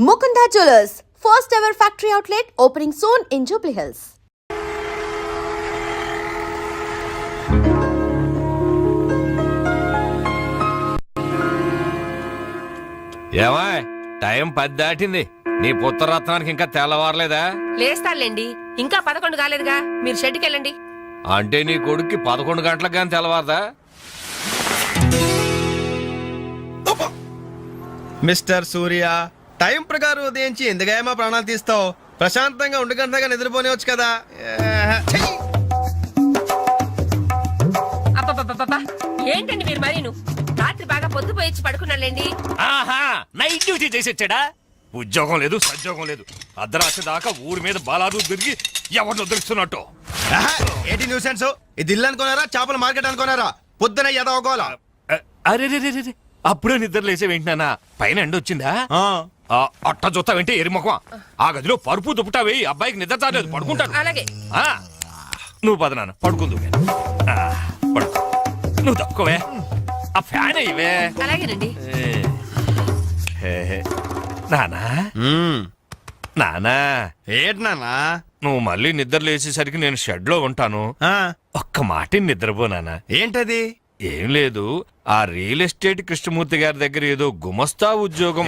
Mukunda Jewellers, first ever factory outlet opening soon in Jubilee Hills. ఏమా time 10 దాటింది. నీ పుత్రరత్నానికి ఇంకా తెల్లవారలేదా? లేస్తానులేండి, ఇంకా 11 కాలేదుగా. మీరు షెడ్కి వెళ్ళండి. అంటే నీ కొడుక్కి 11 గంటలకు కానీ తెల్లవారదా? మిస్టర్ సూర్య, టైం ప్రకారం ఉదయించి ఎందుకమ్మా ప్రాణాలు తీస్తావు? ప్రశాంతంగా ఉండగంటగా నిద్రపోనివచ్చు కదా. అబ్బబ్బబ్బబ్బా, ఏంటండి మీరు మరీను? రాత్రి బాగా పొద్దుపోయి పడుకున్నాళ్ళండి. ఆహా, నైట్ డ్యూటీ చేసొచ్చాడా? ఉద్యోగం లేదు, సద్యోగం లేదు. అర్ధరాత్రి దాకా ఊరి మీద బలాదు తిరిగి ఎవరిని వదిలిస్తున్నట్టు. ఏంటి న్యూసెన్స్? ఇది ఇల్లు అనుకున్నారా, చేపల మార్కెట్ అనుకున్నారా? పొద్దున ఎదవగోలా. అరే అప్పుడే నిద్ర లేసేవేంటినా? పైన ఎండ వచ్చిందా? అట్ట చూస్తావేంటి ఎరిముఖం? ఆ గదిలో పరుపు దుప్పటావి. అబ్బాయికి నిద్ర చాలేదు, పడుకుంటాడు. అలాగే. నువ్వు పద నాన్న, పడుకుందు. పడుకో, నువ్వు తక్కువే. ఆ ఫ్యాన్ అయ్యవే. అలాగేనండి. నానా నానా, ఏంటి నాన్నా? నువ్వు మళ్ళీ నిద్ర లేచేసరికి నేను షెడ్ లో ఉంటాను. ఒక్క మాట నిద్రపోనానా. ఏంటది? ఏం లేదు, ఆ రియల్ ఎస్టేట్ కృష్ణమూర్తి గారి దగ్గర ఏదో గుమస్తా ఉద్యోగం.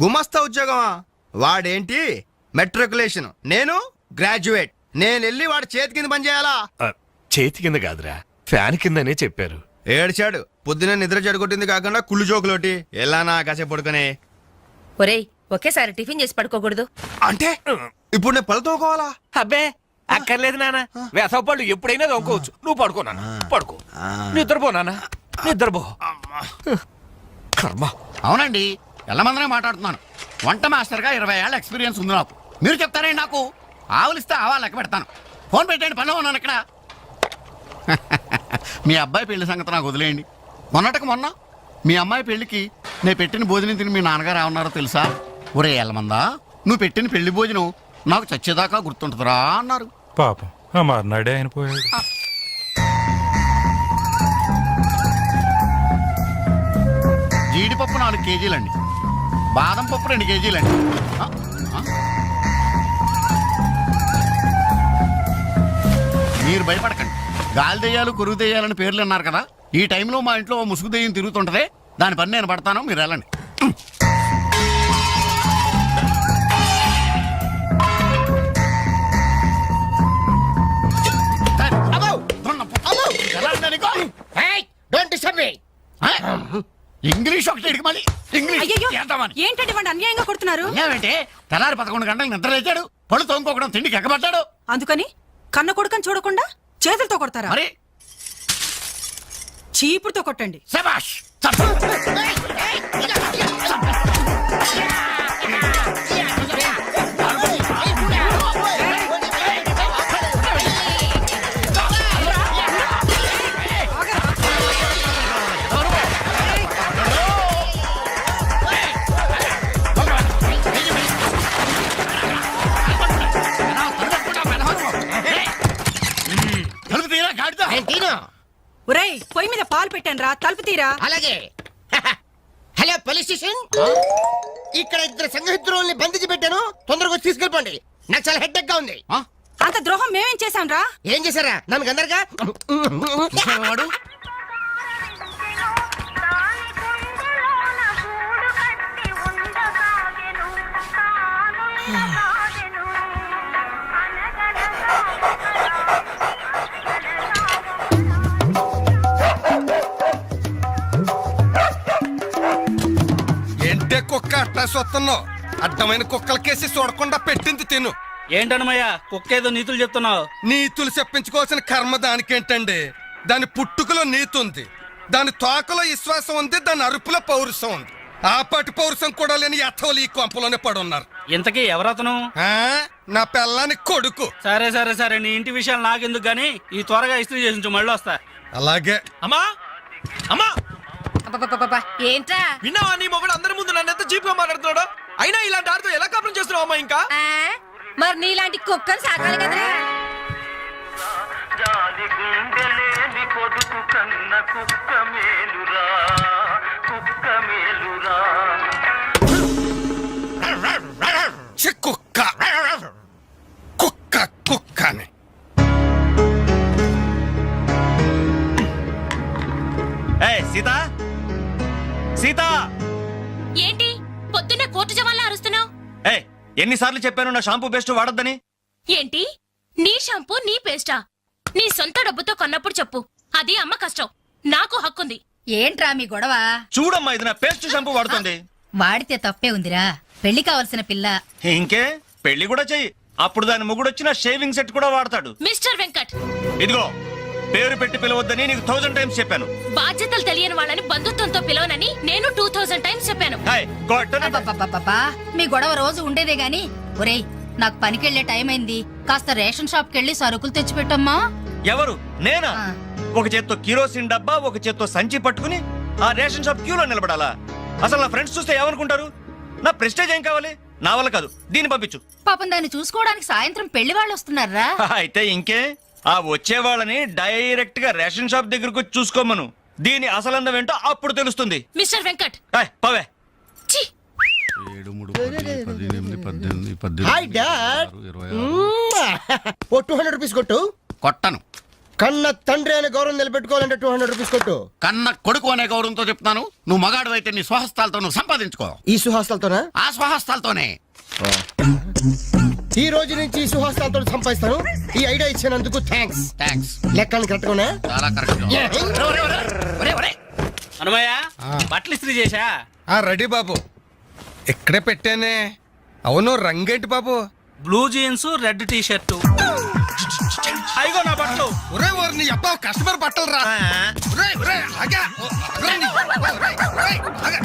గుమస్తా ఉద్యోగమా? వాడేంటి మెట్రికులేషన్, నేను గ్రాడ్యుయేట్. నేను వెళ్ళి వాడి చేతి కింద పని చేయాలా? చేతి కింద కాదురా, ఫ్యాన్ కిందనే చెప్పారు. ఏడ్చాడు. పొద్దున నిద్ర చెడగొట్టింది కాకుండా కుళ్ళు జోకులోటి. ఎలానా కాసేపు పడుకునే. ఒరేయ్, ఒకేసారి టిఫిన్ చేసి పడుకోకూడదు. అంటే ఇప్పుడు నేను పళ్ళతోకోవాలా? అబ్బే అక్కర్లేదు నాన్న, వేసవ పళ్ళు ఎప్పుడైనా దొంగకోవచ్చు. నువ్వు పడుకో నాన్న, పడుకో. నిద్రపో నాన్న, నిద్రపో. కర్మ. అవునండి, ఎల్లమందనే మాట్లాడుతున్నాను. వంట మాస్టర్గా 20 ఏళ్ళ ఎక్స్పీరియన్స్ ఉంది నాకు. మీరు చెప్తారండి నాకు? ఆవులిస్తే ఆవా లెక్క పెడతాను. ఫోన్ పెట్టండి, పనిలో ఉన్నాను ఇక్కడ. మీ అబ్బాయి పెళ్లి సంగతి నాకు వదిలేయండి. మొన్నటికి మొన్న మీ అమ్మాయి పెళ్లికి నేను పెట్టిన భోజనం తిని మీ నాన్నగారు ఏమన్నారో తెలుసా? ఒరే ఎల్లమందా, నువ్వు పెట్టిన పెళ్లి భోజనం నాకు చచ్చేదాకా గుర్తుంటుందిరా అన్నారు. పాపం ఆ మర్నాడే ఆయన పోయాడు. జీడిపప్పు 4 కేజీలండి, బాదం పప్పు 2 కేజీలండి. మీరు భయపడకండి. గాలి దెయ్యాలు, కొరుగు దెయ్యాలని పేర్లు అన్నారు కదా. ఈ టైంలో మా ఇంట్లో ముసుగు దెయ్యం తిరుగుతుంటదే, దాని పని నేను పడతాను, మీరు వెళ్ళండి. ఇంగ్లీష్ ఒకటి మళ్ళీ ఏంటంటే వాడు అన్యాయంగా కొడుతున్నారు. ఏమంటే తెల్లారి 11 గంటలకు నిద్ర లేచాడు, పళ్ళు తోముకోకడం, తిండికి ఎక్కబడ్డాడు. అందుకని కన్న కొడుకని చూడకుండా చేతులతో కొడతారా? మరి చీపుడుతో కొట్టండి. శభాష్. ఒరేయ్, పొయ్యి మీద పాలు పెట్టాను రా, తలుపు తీరా. అలాగే. హలో పోలీస్ స్టేషన్, ఇక్కడ 2 సంఘహితుల్ని బంధించి పెట్టాను, తొందరగా వచ్చి తీసుకెళ్ళిపోండి. నాకు చాలా హెడ్డెక్ గా ఉంది. అంత ద్రోహం మేమేం చేశాం రా? ఏం చేశారా? నన్ను అందరుగా వాడు ఏంటే కుక్క అట్లా సొత్తున్నావు? అడ్డమైన కుక్కలకేసి చూడకుండా పెట్టింది తిను. ఏంటన్నమయ్యా, కుక్కేదో నీతులు చెప్తున్నావు? నీతులు చెప్పించుకోవాల్సిన కర్మ దానికేంటండి? దాని పుట్టుకలో నీతి ఉంది, దాని తోకలో విశ్వాసం ఉంది, దాని అరుపులో పౌరుషం ఉంది. ఆపాటి పౌరుషం కూడా లేని యథోలు ఈ కొంపలోనే పడున్నారు. ఇంతకీ ఎవరతను? నా పెళ్ళానికి కొడుకు. సరే సరే సరే, నీ ఇంటి విషయాలు నాకెందుకు గానీ ఈ త్వరగా ఇస్త్రీ చేసి మళ్ళీ వస్తా. అలాగే. అమ్మా అమ్మా, ఏంట్రా? విన్నావా? నీ మొగుడు అందరి ముందు నన్ను ఎంత చీప్ గా మాట్లాడుతున్నాడు. అయినా ఇలాంటి ఆడుతూ ఎలా కాపురం చేస్తున్నావు అమ్మా? ఇంకా మరి నీలాంటి కుక్కను సాకాలి కదరా. ఎన్నిసార్లు చెప్పాను నా షాంపూ బెస్ట్ వాడొద్దని? ఏంటి నీ షాంపూ నీ పేస్టా? నీ సొంత డబ్బుతో కొన్నప్పుడు చెప్పు, అది అమ్మ కష్టం, నాకు హక్కుంది. ఏంట్రా మీ గొడవ? చూడమ్మా, ఇది నా పేస్ట్ షాంపూ వాడుతుంది. వాడితే తప్పే ఉందిరా, పెళ్లి కావలసిన పిల్ల. ఇంకే పెళ్లి కూడా చెయ్యి, అప్పుడు దాని మొగుడొచ్చిన షేవింగ్ సెట్ కూడా వాడతాడు. మిస్టర్ వెంకట్, ఇదిగో పేరు పెట్టి పిలవద్దని నీకు 1000 టైమ్స్ చెప్పాను. బాధ్యతలు తెలియని వాళ్ళని బంధుత్వంతో పిలవనని నేను 2000 టైమ్స్ చెప్పాను. హాయ్, కొట్టను. అబ్బబ్బబ్బబ్బా, మీ గొడవ రోజు ఉండేదే గాని. ఒరేయ్, నాకు పనికెళ్లే టైం అయింది, కాస్త రేషన్ షాప్ కెళ్ళి సరుకులు తెచ్చిపెట్టమ్మా. ఎవరు? నేనా? ఆ. ఒక చేత్తో కిరోసిన్ డబ్బా, ఒక చేత్తో సంచి పట్టుకుని ఆ రేషన్ షాప్ క్యూలో నిలబడాలా? అసలు నా ఫ్రెండ్స్ చూస్తే ఏమనుకుంటారు? నా ప్రెస్టేజ్ ఏం కావాలి? నా వల్ల కాదు, దీన్ని పంపించు. పాపం దాన్ని చూసుకోవడానికి సాయంత్రం పెళ్లి వాళ్ళు వస్తున్నారా? అయితే ఇంకే, ఆ వచ్చే వాళ్ళని డైరెక్ట్ గా రేషన్ షాప్ దగ్గరకు వచ్చి చూసుకోమను. దీని అసలందం ఏంటో అప్పుడు తెలుస్తుంది. మిస్టర్ వెంకట్, హాయ్, పవే. ఛీ! 7, 3, 10, 18, 18, హాయ్ డాడ్. 26. ఓ 200 రూపీస్ కొట్టు. కొట్టను. కన్న తండ్రి అనే గౌరవం నిలబెట్టుకోవాలంటే 200 రూపీస్ కొట్టు. కన్న కొడుకు అనే గౌరవంతో చెప్తున్నాను. నువ్వు మగాడు అయితే నీ స్వహస్తాలతో నువ్వు సంపాదించుకో. ఈ సుహాస్తాలతోనా? ఆ స్వహస్తాలతోనే. ఈ రోజు నుంచి ఈ సుహాస్తాలతో సంపాదిస్తాను. ఈ ఐడియా ఇచ్చినందుకు థ్యాంక్స్. థ్యాంక్స్. లెక్కలు కరెక్ట్గానే? చాలా కరెక్ట్. అనుమయ్య, బట్టలు ఇస్త్రీ చేశా? రెడీ బాబు, ఇక్కడే పెట్టానే. అవును, రంగేంటి బాబు? Blue jeans, red T shirt. అయిగో నా బట్టలు. ఒరే ఒరే, నీ అబ్బా కస్టమర్ బట్టలు రా. ఒరే ఒరే, ఆగా. ఒరే, నీ అబ్బా, ఒరే, ఒరే, ఆగా.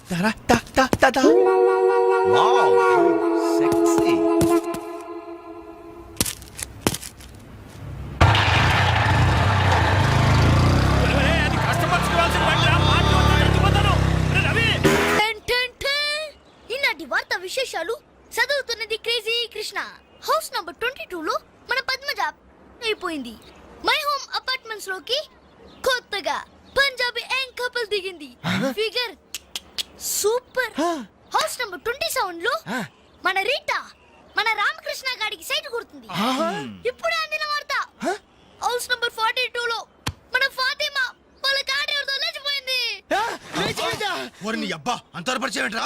దారా, దా, దా, దా, దా. Wow, sexy. ఈనాటి వార్త విశేషాలు చదువుతున్నది క్రేజీ కృష్ణ. హౌస్ నంబర్ 22 లో మన పద్మజ అయిపోయింది. మై హోమ్ అపార్ట్మెంట్స్ లోకి కొత్తగా పంజాబీ యంగ్ కపుల్ దిగింది. Figure super. హౌస్ నంబర్ 27 లో మన రీటా మన రామకృష్ణ గారికి సైట్ కొడుతుంది. ఇప్పుడే అందిన వార్త. హౌస్ నంబర్ 42 లో మన ఫాతిమా వాళ్ళ కాడేరుతో లేచిపోయింది. నీ అబ్బా అంతవరకు పరిచయం ఏంట్రా?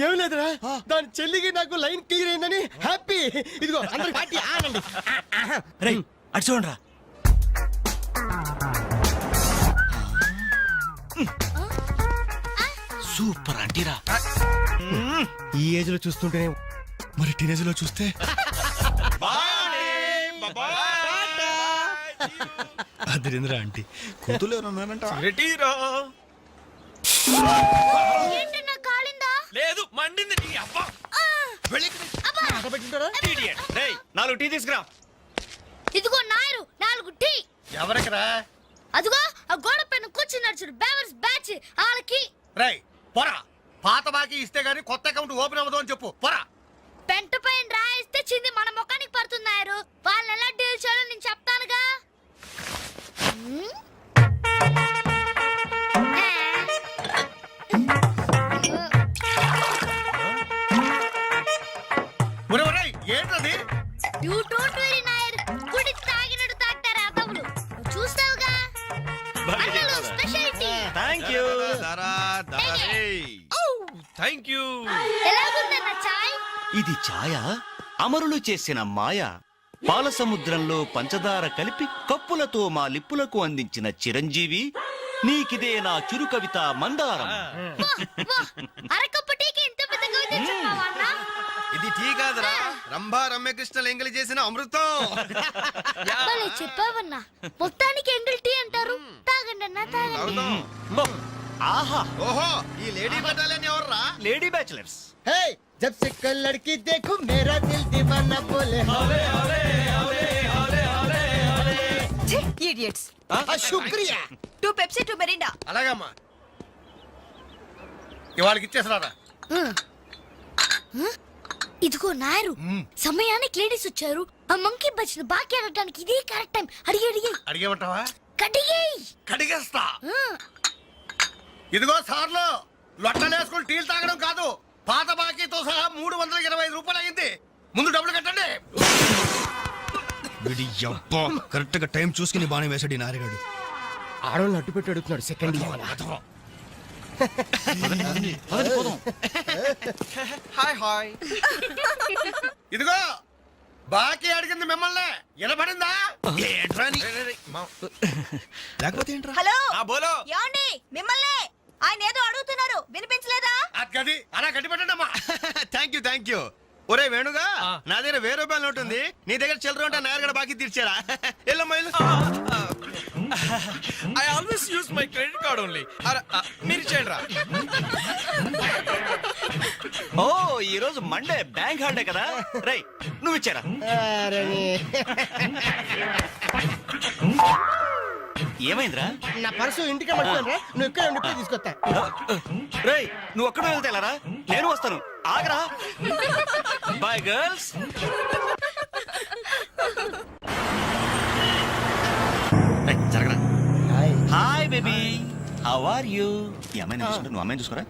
ఏం లేదురా, దాని చెల్లికి నాకు లైన్ క్లియర్ అయిందని హ్యాపీ. ఇదిగో అందరికి పార్టీ ఆనండి. రేయ్, అటు చూడరా. సూపర్ అంటీరా. ఈ ఏజ్ లో చూస్తుంటేనే మరి టీనేజ్ లో చూస్తే అదిరింద్రా ఆంటీ. కూతురు ఎవరన్నారంట? ఏంటన్నా కాలిందా? లేదు, మండింది నీ అబ్బా. Idiot. రేయ్, 4 టీ తీసుకురా. ఇదిగో నాయరు 4 టీ. ఎవరికరా? అదిగో ఆ గోడ పైన కూర్చున్నాడు చూడు, బేవర్స్ బ్యాచ్ వాళ్ళకి. రేయ్ పోరా, పాత బాకీ ఇస్తే గానీ కొత్త అకౌంట్ ఓపెన్ అవ్వదు అని చెప్పు. పోరా. పెంట పైన రాయిస్తే చింది మన ముఖానికి పడుతున్నారు. వాళ్ళు ఎలా డీల్ చేయాలో నేను చెప్తానుగా. ఏంటది? యూ డోంట్ వరీ నాయర్, కుడి తాగినట్టు తాగుతారు అదవులు. చూస్తావుగా అన్నలు స్పెషాలిటీ. థాంక్యూ. Thank you. ఎలాగుందన్న చాయ్? ఇది ఛాయ అమరులు చేసిన మాయ. పాల సముద్రంలో పంచదార కలిపి కప్పులతో మా లిప్పులకు అందించిన చిరంజీవి, నీకిదే నా చురు కవిత మందారం. అరకప్పు టీకి ఇంత పెద్ద కవిత చెప్పావా అన్న? ఇది టీ కాదురా, రంభా రమ్యకృష్ణ ఎంగిలి చేసిన అమృతం. భలే చెప్పావన్నా. మొత్తానికి ఎంగిల్ టీ అంటారు. తాగండి అన్న, తాగండి. ఆహా, ఓహో, ఈ లేడీ బటాలియన్ ఎవర్రా? Lady bachelors. హే, జబ్ సే కల్ లడ్కీ దేఖో మేరా దిల్ దీవానా బోలే హోలే హోలే హోలే హోలే హోలే. ఇడియట్స్. శుక్రియా. 2 పెప్సీ 2 మెరిండా. అలాగమ్మా, ఇవాళకి ఇచ్చేసరారా. ఇదిగో నాయరు, సమయానికి లేడీస్ వచ్చారు. ఆ మంకీ బచ్చిన బాకీ అడగడానికి ఇదే కరెక్ట్ టైం. అడిగి అడిగి అడిగేమంటావా? కడిగేయ్. కడిగేస్తా. ఇదిగో సార్లు, లొట్టలేసుకుని టీలు తాగడం కాదు, పాత బాకీతో సహా 325 రూపాయలు అయింది. ముందు డబ్బులు కట్టండి. కరెక్ట్ గా టైం చూసుకుని బాగానే వేసాడు ఈ నారిగాడు. ఆడోళ్ళు అడ్డు పెట్టి అడుగుతున్నాడు. సెకండ్ హాయ్ హాయ్ ఇదిగో బాకీ అడిగింది మిమ్మల్ని వినపడిందా? ఏంట్రా నీ- లేకపోతే ఏంట్రా హలో బోలో ఏమండి మిమ్మల్ని ఆయన ఏదో అడుగుతున్నారు వినిపించలేదా గది అలా గట్టి పెట్టండమ్మా. థ్యాంక్ యూ ఒరే వేణుగా నా దగ్గర 1000 రూపాయలు నోట్ ఉంది నీ దగ్గర చిల్లర ఉంటే నేరుగా బాకీ తీర్చారా ఎల్లమ్మా I always use my credit card only మీరు చేయండి రా ఓ ఈ రోజు మండే బ్యాంక్ హాలిడే కదా రై నువ్వు ఇచ్చారా ఏమైందిరా నా పర్సు ఇంటికే పట్టుకోరా నువ్వు ఇక్కడ ఉండి ఇప్పుడే తీసుకొస్తా రేయ్ నువ్వు ఒక్కడే వెళ్తేలారా నేను వస్తాను ఆగరా బాయ్ గర్ల్స్ జరగరా hi baby how are you ఈ అమ్మాయిని చూసుకుంటే నువ్వు అమ్మాయిని చూసుకోరా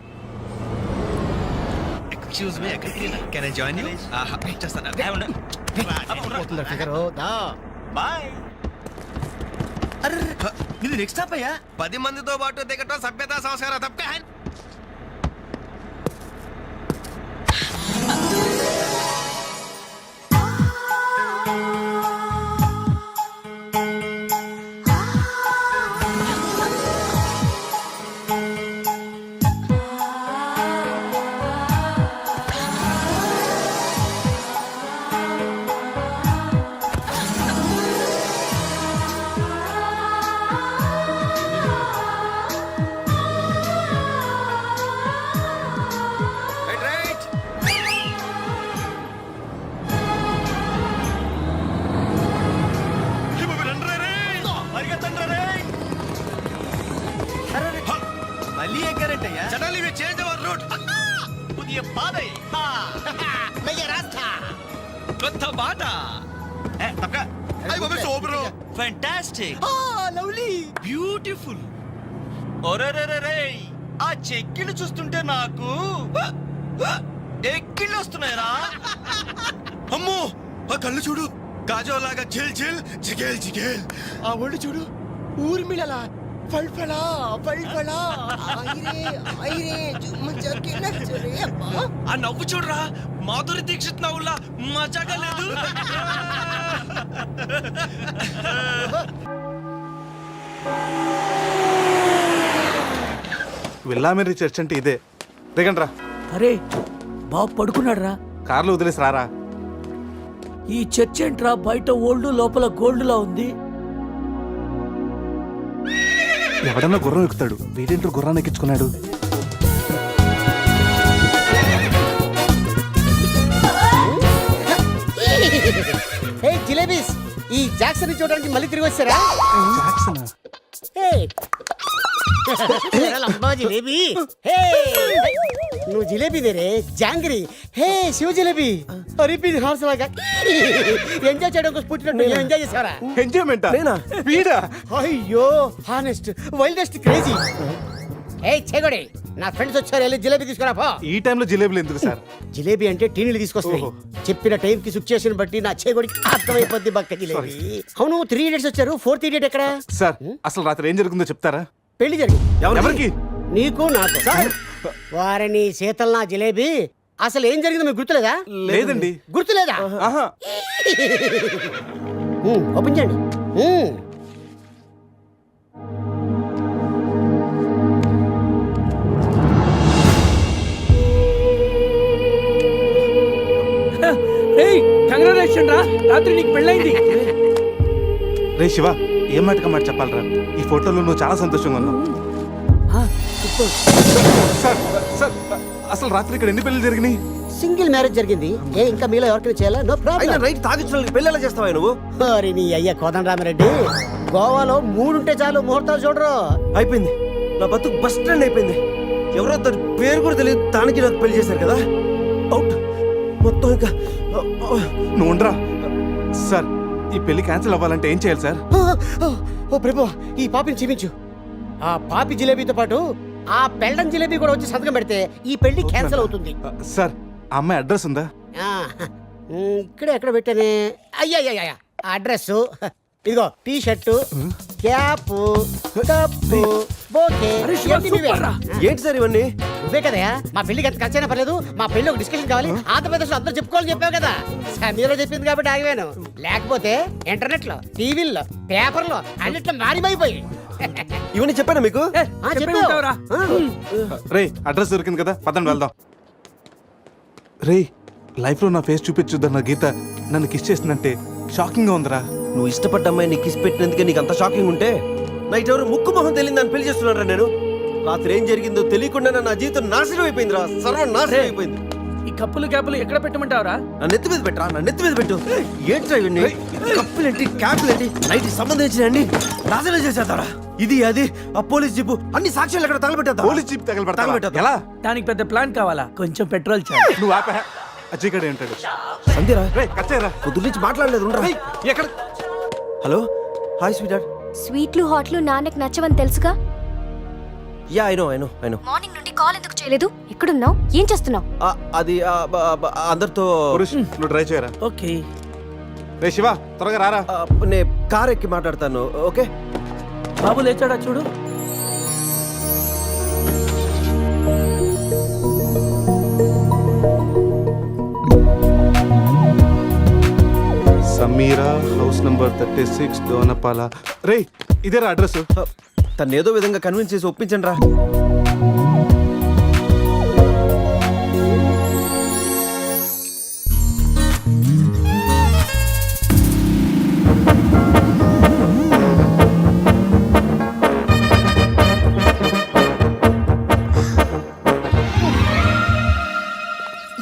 ఎక్స్క్యూజ్ మీ ఎక్కడికి కెన్ ఐ జాయిన్ యూ పోతుందా ఫిగర్ దా బాయ్ ఇది నెక్స్ట్ స్టాప్ అయ్యా 10 మందితో పాటు దిగటం సభ్యత సంస్కారం తప్ప మళ్ళీ ఎక్కారంటే అయ్యా suddenly we change our route పుదియ పాదై నయ్య రాస్తా కొత్త బాట తప్పక అయ్య బాబు సూపర్ ఫ్యాంటాస్టిక్ లవ్లీ బ్యూటిఫుల్ ఒరేరేరే ఆ చెక్కిళ్ళు చూస్తుంటే నాకు ఎక్కిళ్ళు వస్తున్నాయరా అమ్మో ఆ కళ్ళు చూడు కాజోలాగా చిల్ చిల్ జిగేల్ జిగేల్ ఆ ఒళ్ళు చూడు ఊర్మిళలా ఫల్ఫలా ఫల్ఫలా ఐరే ఐరే జుమ్మ నచ్చరే అబ్బా ఆ నవ్వు చూడరా మాధురి దీక్షిత్ నవ్వులా మజాగా లేదు విల్లామెర్రి చర్చ్ అంటే ఇదే దిగండి రా. అరే బాబు పడుకున్నాడు రా కార్లో వదిలేసి రారా. ఈ చర్చ్ ఏంట్రా బయట ఓల్డ్ లోపల గోల్డ్ లా ఉంది. ఎవడన్నా గుర్రం ఎక్కుతాడు, వీడేంటో గుర్రాన్ని ఎక్కించుకున్నాడు. హే జిలేబీస్ ఈ జాక్సన్ చూడడానికి మళ్ళీ తిరిగి వచ్చారా జాక్సనా? అమ్మా జిలేబీ హే నువ్వు జిలేబీ దేరే జాంగ్రీ హే శివ జిలేబీ అరిపి హార్స్ లాగా ఎంజాయ్ చేయడం కోసం పుట్టినట్టు ఎంజాయ్ చేసావరా ఎంజాయ్మెంటా? వీడా? అయ్యో హానెస్ట్ వైల్డెస్ట్ క్రేజీ ఏ చెగొడి నా ఫ్రెండ్స్ వచ్చారు వెళ్ళి జిలేబీ తీసుకురా పో. ఈ టైంలో జిలేబులు ఎందుకు సార్? జిలేబీ అంటే టీనీలు తీసుకొస్తాయి. చెప్పిన టైం కి సిచ్యుయేషన్ బట్టి నా చేగొడికి అర్థమైపోద్ది బక్క జిలేబీ. అవును 3 ఇడియట్స్ వచ్చారు, 4th ఇడియట్ ఎక్కడ? సార్ అసలు రాత్రి ఏం జరుగుతుందో చెప్తారా? పెళ్లి జరిగింది. ఎవరికి? నీకు నాకు. వారిని శీతల్ నా జిలేబీ అసలు ఏం జరిగిందో మీకు గుర్తులేదా? లేదండి. గుర్తులేదా? ఆహా. ఓపెన్ చేయండి. కంగ్రాచులేషన్ రా, రాత్రి నీకు పెళ్ళైంది. రే శివ, ఏం మాటగా మాట చెప్పాలరా? ఈ ఫోటోలో నువ్వు చాలా సంతోషంగా ఉన్నావు. సార్ సార్ అసలు రాత్రి ఇక్కడ ఎన్ని పెళ్లి జరిగినాయి? సింగిల్ మ్యారేజ్ జరిగింది. ఏ ఇంకా మీలో ఎవరికైనా చేయాలా? No problem. రైట్ తాగించిన పెళ్ళి ఎలా చేస్తావా నువ్వు? అరే నీ అయ్య కోదండరామిరెడ్డి, గోవాలో 3 ఉంటే చాలు ముహూర్తాలు చూడరు. అయిపోయింది, నా బతుకు బస్ స్టాండ్ అయిపోయింది. ఎవరో తన పేరు కూడా తెలియదు, తానికి నాకు పెళ్లి చేశారు కదా. అవుట్ మొత్తం ఇంకా నువ్వు ఉండరా. సార్ ఈ పెళ్లి క్యాన్సిల్ అవ్వాలంటే ఏం చేయాలి సార్? ఓ ప్రభు, ఈ పాపిని క్షమించు. ఆ పాపి జిలేబీతో పాటు ఆ పెళ్ళం జిలేబీ కూడా వచ్చి సంతకం పెడితే ఈ పెళ్లి క్యాన్సిల్ అవుతుంది. సార్ ఆ అమ్మాయి అడ్రస్ ఉందా? ఇక్కడ ఎక్కడ పెట్టానే? అయ్యా అడ్రస్ ఇదిగో T shirt cap cup bouquet ఇవన్నీ నీవే. ఏంటి సార్ ఇవన్నీ? నువ్వే కదయా మా పెళ్లికి ఎంత ఖర్చైనా పర్లేదు మా పెళ్లి ఒక డిస్కషన్ కావాలి ఆంధ్రప్రదేశ్ లో అందరూ చెప్పుకోవాలని చెప్పావు కదా సమీరా చెప్పింది కాబట్టి ఆగిపోయాను లేకపోతే ఇంటర్నెట్ లో టీవీల్లో పేపర్లో అన్నిట్లో మారిమైపోయి ఇవన్నీ చెప్పానా మీకు? రే అడ్రస్ దొరికింది కదా, పదండి వెళ్దాం. రే లైఫ్ లో నా ఫేస్ చూపించుద్దన్న గీత నన్ను కిస్ చేసిందంటే షాకింగ్ గా ఉందిరా. నువ్వు ఇష్టపడ్డ అమ్మాయిని కిస్ పెట్టినందుకే నీకు అంత షాకింగ్ ఉంటే నైట్ ఎవరు ముక్కు మొహం తెలియదు అని పెళ్లి చేస్తున్నారా నేను? రాత్రి ఏం జరిగిందో తెలియకుండా నా జీవితం నాశనం అయిపోయింది రా, సర్వం నాశనం అయిపోయింది. ఈ కప్పులు క్యాపులు ఎక్కడ పెట్టమంటావరా? నా నెత్తి మీద పెట్టరా, నా నెత్తి మీద పెట్టు. ఏంట్రా ఇవన్నీ? కప్పులేంటి క్యాపులేంటి నైట్ సంబంధించిన అన్ని నాశనం చేసేద్దారా. ఇది అది ఆ పోలీస్ జీపు అన్ని సాక్ష్యాలు ఎక్కడ తగలబెట్టా? పోలీస్ జీప్ తగలబెడతా ఎలా? దానికి పెద్ద ప్లాన్ కావాలా? కొంచెం పెట్రోల్ చాలు. నువ్వు ఆపా. అజయ్ గడే ఉంటాడు. అంతేరా? రే కచ్చేరా. పొద్దు నుంచి మాట్లాడలేదు. ఉండరా. ఎక్కడ? Hello hi sweet heart. స్వీట్లు హాట్లు నాన్నకు నచ్చవని తెలుసుగా. Yeah I know. మార్నింగ్ నుండి కాల్ ఎందుకు చేయలేదు? ఎక్కడున్నావు? ఏం చేస్తున్నావు? అది అందరితో పురుష్ నువ్వు ట్రై చేయరా. ఓకే. రే శివ త్వరగా రారా. నేను కార్ ఎక్కి మాట్లాడతాను. ఓకే బాబు లేచాడా చూడు. Sameera house number 36 Dona Paula. రే ఇదేరా అడ్రస్. తను ఏదో విధంగా కన్విన్స్ చేసి ఒప్పించండి రా.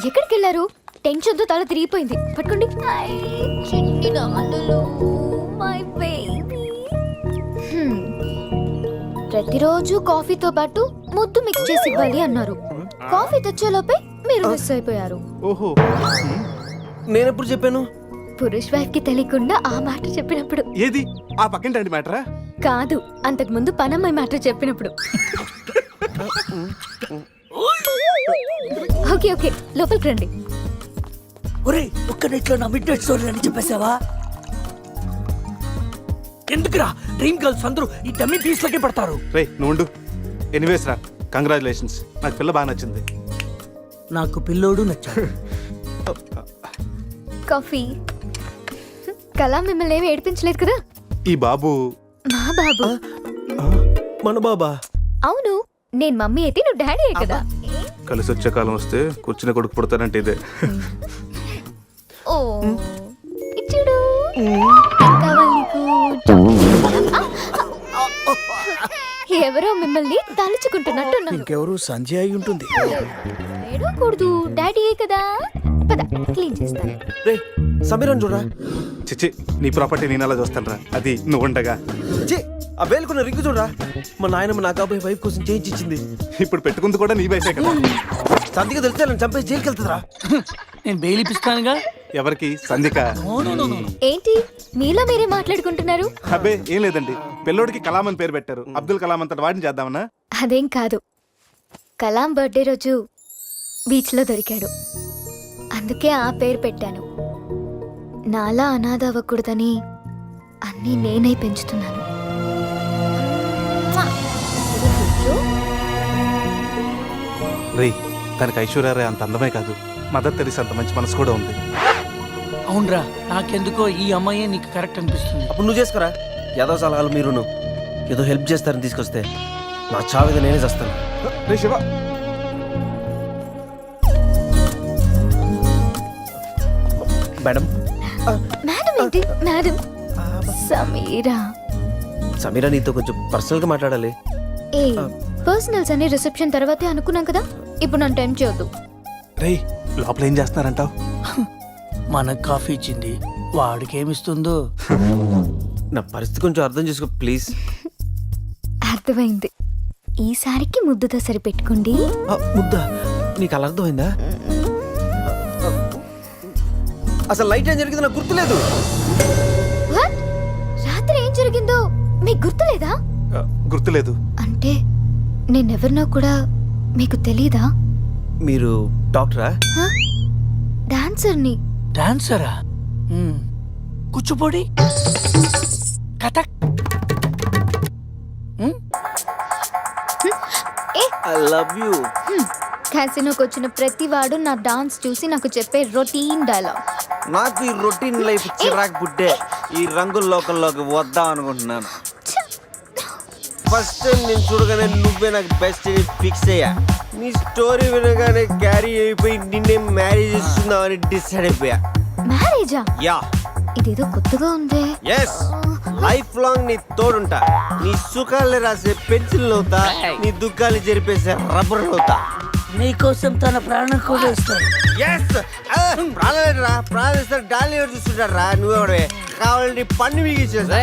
ఎక్కడికి వెళ్ళారు? టెన్షన్ తో తల తిరిగిపోయింది. పట్టుకోండి. ప్రతిరోజు కాఫీతో పాటు ముద్దు మిక్స్ చేసి ఇవ్వాలి అన్నారు. కాఫీ తెచ్చేలోపే మీరు మిస్ అయిపోయారు. ఓహో నేను ఎప్పుడు చెప్పాను? పురుష్ వైఫ్ కి తెలియకుండా ఆ మాట చెప్పినప్పుడు. ఏది ఆ పక్కింటి మ్యాటరా? కాదు, అంతకు ముందు పనమ్మాయి మాట చెప్పినప్పుడు. ఓకే ఓకే లోపలికి రండి. ఒరే ఒక్క నెట్లో నా మిడ్ నైట్ స్టోరీ అని చెప్పేసావా? ఎందుకురా డ్రీమ్ గర్ల్స్ అందరూ ఈ డమ్మీ పీస్ లకే పడతారు. రే నువ్వు ఎనీవేస్ రా, కంగ్రాచులేషన్స్. నాకు పిల్ల బాగా నచ్చింది. నాకు పిల్లోడు నచ్చాడు. కాఫీ. కళా మిమ్మల్ని ఏమి ఏడిపించలేదు కదా? ఈ బాబు మా బాబు. మన బాబా? అవును, నేను మమ్మీ అయితే నువ్వు డాడీ కదా. కలిసి వచ్చే కాలం వస్తే కూర్చుని కొడుకు పుడతానంటే ఇదే. ఓ ఇచ్చుడు. కావాలి నీకు? ఎవరో మిమ్మల్ని తలుచుకుంటున్నట్టున్నారు. ఇంకెవరు సంజయ్ అయి ఉంటుంది. ఏడవకూడదు, డాడీ కదా. పద క్లీన్ చేస్తాను. రే సమీరాన్ని చూడరా. చిచ్చి నీ ప్రాపర్టీ నేను అలా చూస్తాను రా, అది నువ్వు ఉండగా. ఆ వేలుకున్న రింగు చూడరా. మా నాయనమ్మ నా కాబోయే వైఫ్ కోసం చేయించి ఇచ్చింది. ఇప్పుడు పెట్టుకుంది కూడా నీ వైఫే కదా. సంధిగా తెలిస్తే నన్ను చంపేసి జైలుకి వెళ్తుందిరా. నేను బెయిల్ ఇప్పిస్తానుగా. ఎవరికి? సంధిక. ఏంటి మీలో మీరే మాట్లాడుకుంటున్నారు? అబ్బే ఏం లేదండి, పిల్లోడికి కలాం అని పేరు పెట్టారు. అబ్దుల్ కలాం అంతటి వాడిని చేద్దామన్నా. అదేం కాదు, కలాం బర్త్డే రోజు బీచ్ లో దొరికాడు, అందుకే ఆ పేరు పెట్టాను. నాలా అనాథ అవ్వకూడదని అన్నీ నేనే పెంచుతున్నాను. రే తనకి ఐశ్వర్య అంత అందమే కాదు, మదర్ తెరీసా అంత మంచి మనసు కూడా ఉంది. అవునరా, నాకెందుకో ఈ అమ్మాయి నీకు కరెక్ట్ అనిపిస్తుంది. అప్పుడు నువ్వు చేసుకోరా. ఏదో సలహాలు మీరును ఏదో హెల్ప్ చేస్తారని తీసుకొస్తే నా చావిద నేనే చేస్తాను. రే శివ. మేడం. మేడం ఏంటి మేడం? సమీరా. సమీరా నీతో కొంచెం పర్సనల్ గా మాట్లాడాలి. ఏ పర్సనల్స్ అనే రిసెప్షన్ తర్వాతే అనుకున్నాం కదా, ఇప్పుడు నన్ను టైం చేయొద్దు. రే లోపల ఏం చేస్తున్నారంటావు? మనకు కాఫీ ఇచ్చింది, వాడికి ఏమిస్తుందో. నా పరిస్థితి కొంచెం అర్థం చేసుకో ప్లీజ్. అర్థమైంది, ఈసారికి ముద్దుతో సరిపెట్టుకోండి. ముద్ద నీకు అలా అర్థమైందా? అసలు లైట్ ఏం జరిగిందో నాకు గుర్తులేదు. What? రాత్రి ఏం జరిగిందో మీకు గుర్తులేదా? గుర్తులేదు. అంటే నేనెవరినో కూడా మీకు తెలీదా? మీరు డాక్టరా? డాన్సర్ని. డాన్సరా? కూచిపూడి? I love you. క్యాసినోకి వచ్చిన ప్రతి వాడు నా డాన్స్ చూసి నాకు చెప్పే రొటీన్ డైలాగ్. నాకు ఈ రొటీన్ లైఫ్ చిరాకు పుట్టే ఈ రంగుల లోకంలోకి వద్దాం అనుకుంటున్నాను. ఫస్ట్ టైం నేను చూడగానే నువ్వే నాకు బెస్ట్ ఫిక్స్ అయ్యా. నీ స్టోరీ వినగానే క్యారీ అయిపోయి నిన్నే మ్యారేజ్ చేస్తున్నామని డిసైడ్ అయిపోయా. మ్యారేజా? యా. ఇదేదో కొత్తగా ఉంది. ఎస్, లైఫ్ లాంగ్ నీ తోడుంటా. నీ సుఖాలు రాసే పెన్సిల్ అవుతా, నీ దుఃఖాలు జరిపేసే రబ్బర్ అవుతా. నీకోసం తన ప్రాణం కూడా ఇస్తాడు. ఎస్, ప్రాణాలు రా, ప్రాణాలు ఇస్తాడు. డాలి ఎవరు చూస్తుంటాడు రా, నువ్వే కావాలంటే పన్ను మిగిచేస్తా.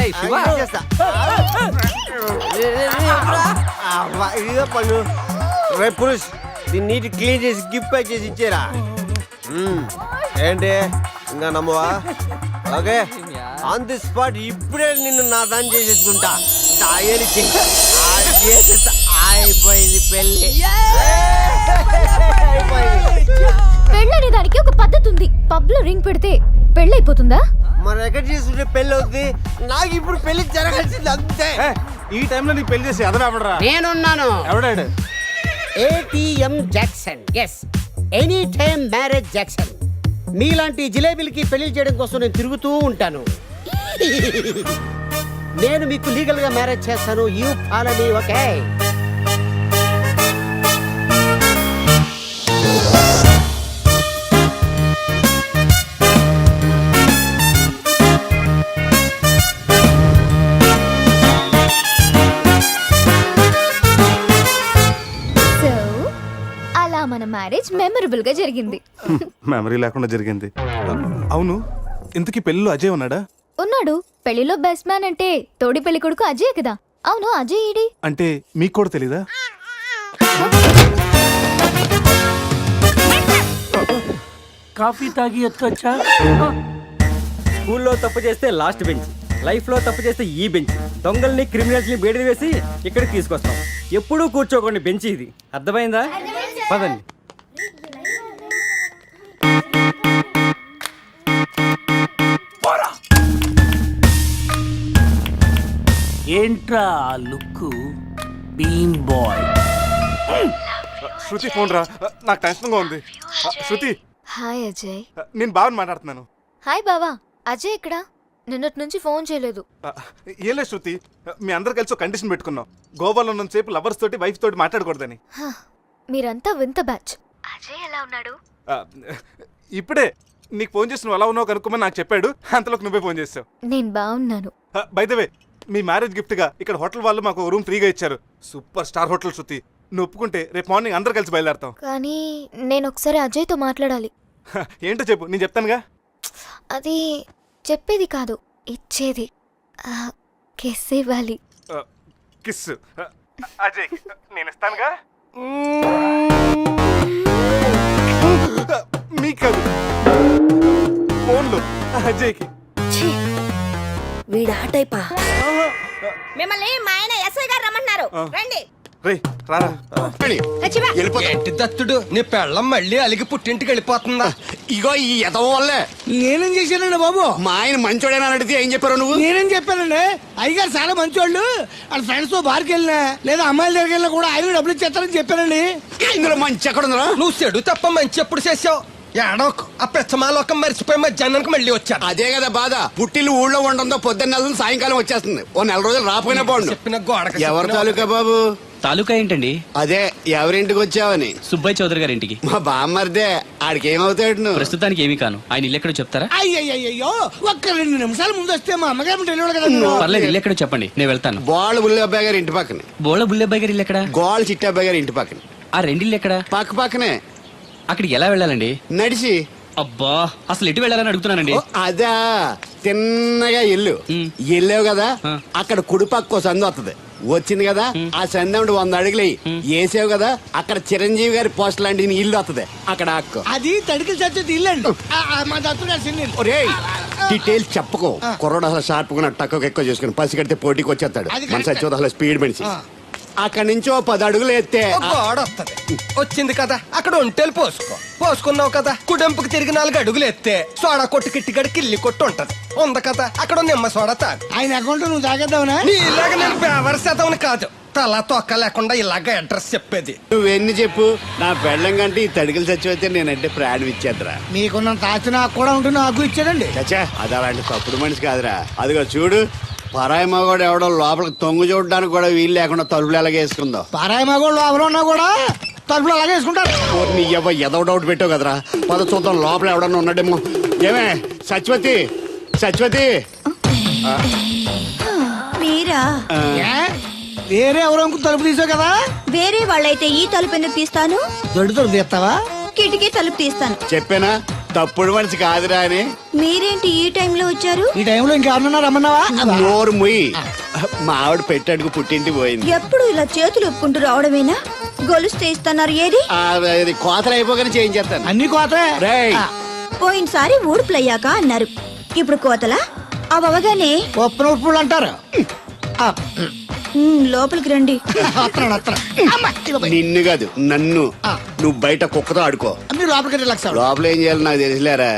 ఇదిగో పన్ను. రే పురుష్, దీన్ని నీటి క్లీన్ చేసి గిఫ్ట్ ప్యాక్ చేసి ఇచ్చేరా. ఏంటి ఇంకా నమ్మవా? ఓకే, ఆన్ ది స్పాట్ ఇప్పుడే నిన్ను నా దాన్ని చేసేసుకుంటా. అయిపోయింది పెళ్ళి. పెళ్ళనే దానికి ఒక పద్ధతి ఉంది. పబ్ లో రింగ్ పెడితే పెళ్ళైపోతుందా? మరి ఎక్కడ చేసుకుంటే పెళ్ళి అవుతుంది. నాకు ఇప్పుడు పెళ్లి జరగాల్సింది అంతే. ఈ టైంలో నీకు పెళ్లి చేసి ఎదరాబడరా? నేనున్నాను. ఎవడాడు? ATM Jackson. Yes, any time marriage Jackson. మీలాంటి జిలేబీలకి పెళ్లి చేయడం కోసం నేను తిరుగుతూ ఉంటాను. నేను మీకు లీగల్ గా మ్యారేజ్ చేస్తాను. You follow me, okay? So అలా మన మ్యారేజ్ మెమరబుల్ గా జరిగింది. మెమరీ లేకుండా జరిగింది. అవును, ఇంతకీ పెళ్ళిలో అజయ్ ఉన్నాడా? ఉన్నాడు. పెళ్లిలో బెస్ట్ మ్యాన్ అంటే తోడి పెళ్లి కొడుకు అజయ్ కదా. అవును, అజయ్ ఈడి. అంటే మీకు కూడా తెలీదా? కాఫీ తాగి ఎత్తుకొచ్చా? స్కూల్లో తప్పు చేస్తే లాస్ట్ బెంచ్, లైఫ్ లో తప్పు చేస్తే ఈ బెంచ్. దొంగల్ని క్రిమినల్స్ ని బయట వేసి ఇక్కడికి తీసుకొస్తాం. ఎప్పుడూ కూర్చోకండి బెంచ్ ఇది. అర్థమైందా? పదండి. ఏంట్రా look bean boy? Shruti phone రా, నాకు టెన్షన్ గా ఉంది. శృతి, హాయ్ అజయ్. నేను బావని మాట్లాడుతున్నాను. హాయ్ బావా. అజయ్ ఇక్కడ? నిన్నటి నుంచి ఫోన్ చేయలేదు. ఏం లేదు శృతి, మీ అందరు కలిసి ఒక కండిషన్ పెట్టుకున్నాం. గోవాలో ఉన్నంతసేపు లవర్స్ తోటి వైఫ్ తోటి మాట్లాడకూడదని. మీరంతా వింత బ్యాచ్. అజయ్ ఎలా ఉన్నాడు? ఇప్పుడే నీకు ఫోన్ చేసి నువ్వు ఎలా ఉన్నావు కనుక్కోమని నాకు చెప్పాడు. అంతలోకి నువ్వే ఫోన్ చేసావు. నేను బాగున్నాను. By the way, me marriage gift గా ఇక్కడ హోటల్ వాళ్ళు మాకు రూమ్ ఫ్రీగా ఇచ్చారు. సూపర్ స్టార్ హోటల్ శృతి. నువ్వు ఒప్పుకుంటే రేపు మార్నింగ్ అందరు కలిసి బయలుదేరతాం. కానీ నేను ఒకసారి అజయ్తో మాట్లాడాలి. ఏంటో చెప్పు, నేను చెప్తానుగా. అది చెప్పేది కాదు, ఇచ్చేది. కిస్ ఇవ్వాలి. కిస్ అజయ్ నేను ఇస్తానుగా. మీకు కాదు, ఫోన్లో అజయ్కి. వీడా టైపా? మిమ్మల్ని మా ఆయన ఎస్ఐ గారు రమ్మంటున్నారు. రండి. రే రారా. ఏంటి దత్తుడు, నీ పెళ్ళం మళ్ళీ అలిగి పుట్టింటికి వెళ్ళిపోతుందా? ఇగో ఈ ఎదవ వల్లే. నేనేం చేశానండి బాబు? మా ఆయన మంచోడేనా అని అడిగితే ఏం చెప్పారు నువ్వు? నేనేం చెప్పానండి? అయ్యగారు చాలా మంచోళ్ళు. వాళ్ళ ఫ్రెండ్స్ తో బార్కి వెళ్ళినా లేదా అమ్మాయిల దగ్గరికి వెళ్ళినా కూడా ఆయన డబ్బులు ఇచ్చేస్తారని చెప్పానండి. ఇందులో మంచి ఎక్కడ ఉందా? నువ్వు చెడు తప్ప మంచి ఎప్పుడు చేసావు? ఏడోకు ఆ పెచ్చమాలోకం మర్చిపోయి మధ్యాహ్నానికి మళ్ళీ వచ్చాను. అదే కదా బాధ. పుట్టిల్లు ఊళ్ళో ఉండడంతో పొద్దున్న నెల సాయంకాలం వచ్చేస్తుంది. ఓ నెల రోజులు రాపోయినా బాగుండు. చెప్పిన గోడకి ఎవరి తాలూకా బాబు? తాలూకా ఏంటండి? అదే ఎవరింటికి వచ్చావని. సుబ్బయ్య చౌదరి గారి ఇంటికి. మా బామ్మర్దే. ఆడికి ఏమవుతాడు నువ్వు? ప్రస్తుతానికి ఏమీ కాను. ఆయన ఇల్లు ఎక్కడో చెప్తారా? అయ్యయ్యో, ఒక్క 2 నిమిషాలు ముందు వస్తే మా అమ్మగారు తెలియదు కదా. పర్లేదు, ఇల్లు ఎక్కడో చెప్పండి, నేను వెళ్తాను. గోళ్ళ బుల్లి అబ్బాయి గారి ఇంటి పక్కనే. బోళ బుల్లెబ్బాయి గారి ఇల్లు ఎక్కడ? గోళ్ళ చిట్టి అబ్బాయి గారి ఇంటి పక్కనే. ఆ రెండిల్లు ఎక్కడ? పక్క పక్కనే. అక్కడికి ఎలా వెళ్ళాలండి? నడిచి. అబ్బా, అసలు ఎటు వెళ్ళాలని అడుగుతున్నానండి. అదా, తిన్నగా ఇల్లు వెళ్ళావు కదా, అక్కడ కుడిపక్క సందు వస్తుంది. వచ్చింది కదా, ఆ సందముడు 100 అడుగులు వేసావు కదా, అక్కడ చిరంజీవి గారి పోస్ట్ లాంటి ఇల్లు వస్తుంది. అక్కడ అక్కు అది తడికి చచ్చేది ఇల్లండి. మా దత్తు డీటెయిల్స్ చెప్పుకో. కుర్రోడు అసలు షార్ప్ గా టక్కు ఎక్కువ చేసుకుని పసి కడితే పోటీకి వచ్చేస్తాడు. మన సచివత అసలు స్పీడ్ మనిషి. అక్కడి నుంచి 10 అడుగులు ఎత్తే ఓ గోడ వస్తది వచ్చింది కదా అక్కడ ఒంటేలు పోసుకున్నావు కదా కుడెంపుకు తిరిగి 4 అడుగులు ఎత్తే సోడా కొట్టు కిట్టిగడి కిల్లి కొట్టు ఉంటది ఉంది కదా అక్కడ నిమ్మ సోడా తాగు. ఆయన అకౌంట్ నువ్వు తాగేద్దావునా? నీ ఇలాగ నేను బేవర్ శాతం కాదు తల తొక్క లేకుండా ఇలాగ అడ్రస్ చెప్పేది. నువ్వెన్ని చెప్పు, నా పెళ్ళం కంటే ఈ తడికలు చచ్చిపోతే నేనంటే ప్రాణం ఇచ్చేద్దరా. మీకున్న తాచి నాకు కూడా ఉంటుంది, నాకు ఇచ్చాడండి. చచ్చా అది అలాంటి తప్పుడు మనిషి కాదురా. అదిగో చూడు, పరాయి మగోడు ఎవడో లోపలికి తొంగు చూడడానికి కూడా వీలు లేకుండా తలుపులు ఎలాగేసుకుందో. పారాయి మగోళ్ళు ఎవరు ఉన్నా కూడా తలుపులు అలాగే వేసుకుంటారు. నీ ఎదో డౌట్ పెట్టావు కదరా. పద చూద్దాం లోపల ఎవడన్నా ఉన్నాడేమో. ఏమే సత్యవతి, సత్యవతి. మీరా? వేరే ఎవరో తలుపు తీసావు కదా. వేరే వాళ్ళైతే ఈ తలుపు ఎందుకు తీస్తాను? దొడ్డు తలుపు తీస్తావా? కిటికీ తలుపు తీస్తాను. చెప్పానా తప్పుడు మనిషి కాదురా అని. మీరేంటి ఈ టైంలో వచ్చారు? ఈ టైంలో ఇంకెవరన్నా రమ్మన్నావా? నోరు ముయ్యి. మా ఆవిడ పెట్టడుకు పుట్టింటి పోయింది. ఎప్పుడు ఇలా చేతులు ఒప్పుకుంటూ రావడమేనా? గొలుస్తే ఇస్తున్నారు ఏది? అది కోతలు అయిపోగానే చేయించేస్తాను. అన్ని కోతే. రేయ్ పోయినసారి ఊడుపులయ్యాక అన్నారు, ఇప్పుడు కోతలా? అవగానే ఒప్పున ఉప్పులు అంటారు. లోపలికి రండి. నిన్ను కాదు నన్ను. నువ్వు బయట కుక్కతో ఆడుకో. మీరు లోపలికి రిలాక్స్ అవ్వండి. లోపల ఏం చేయాలి నాకు తెలిసిలేరా.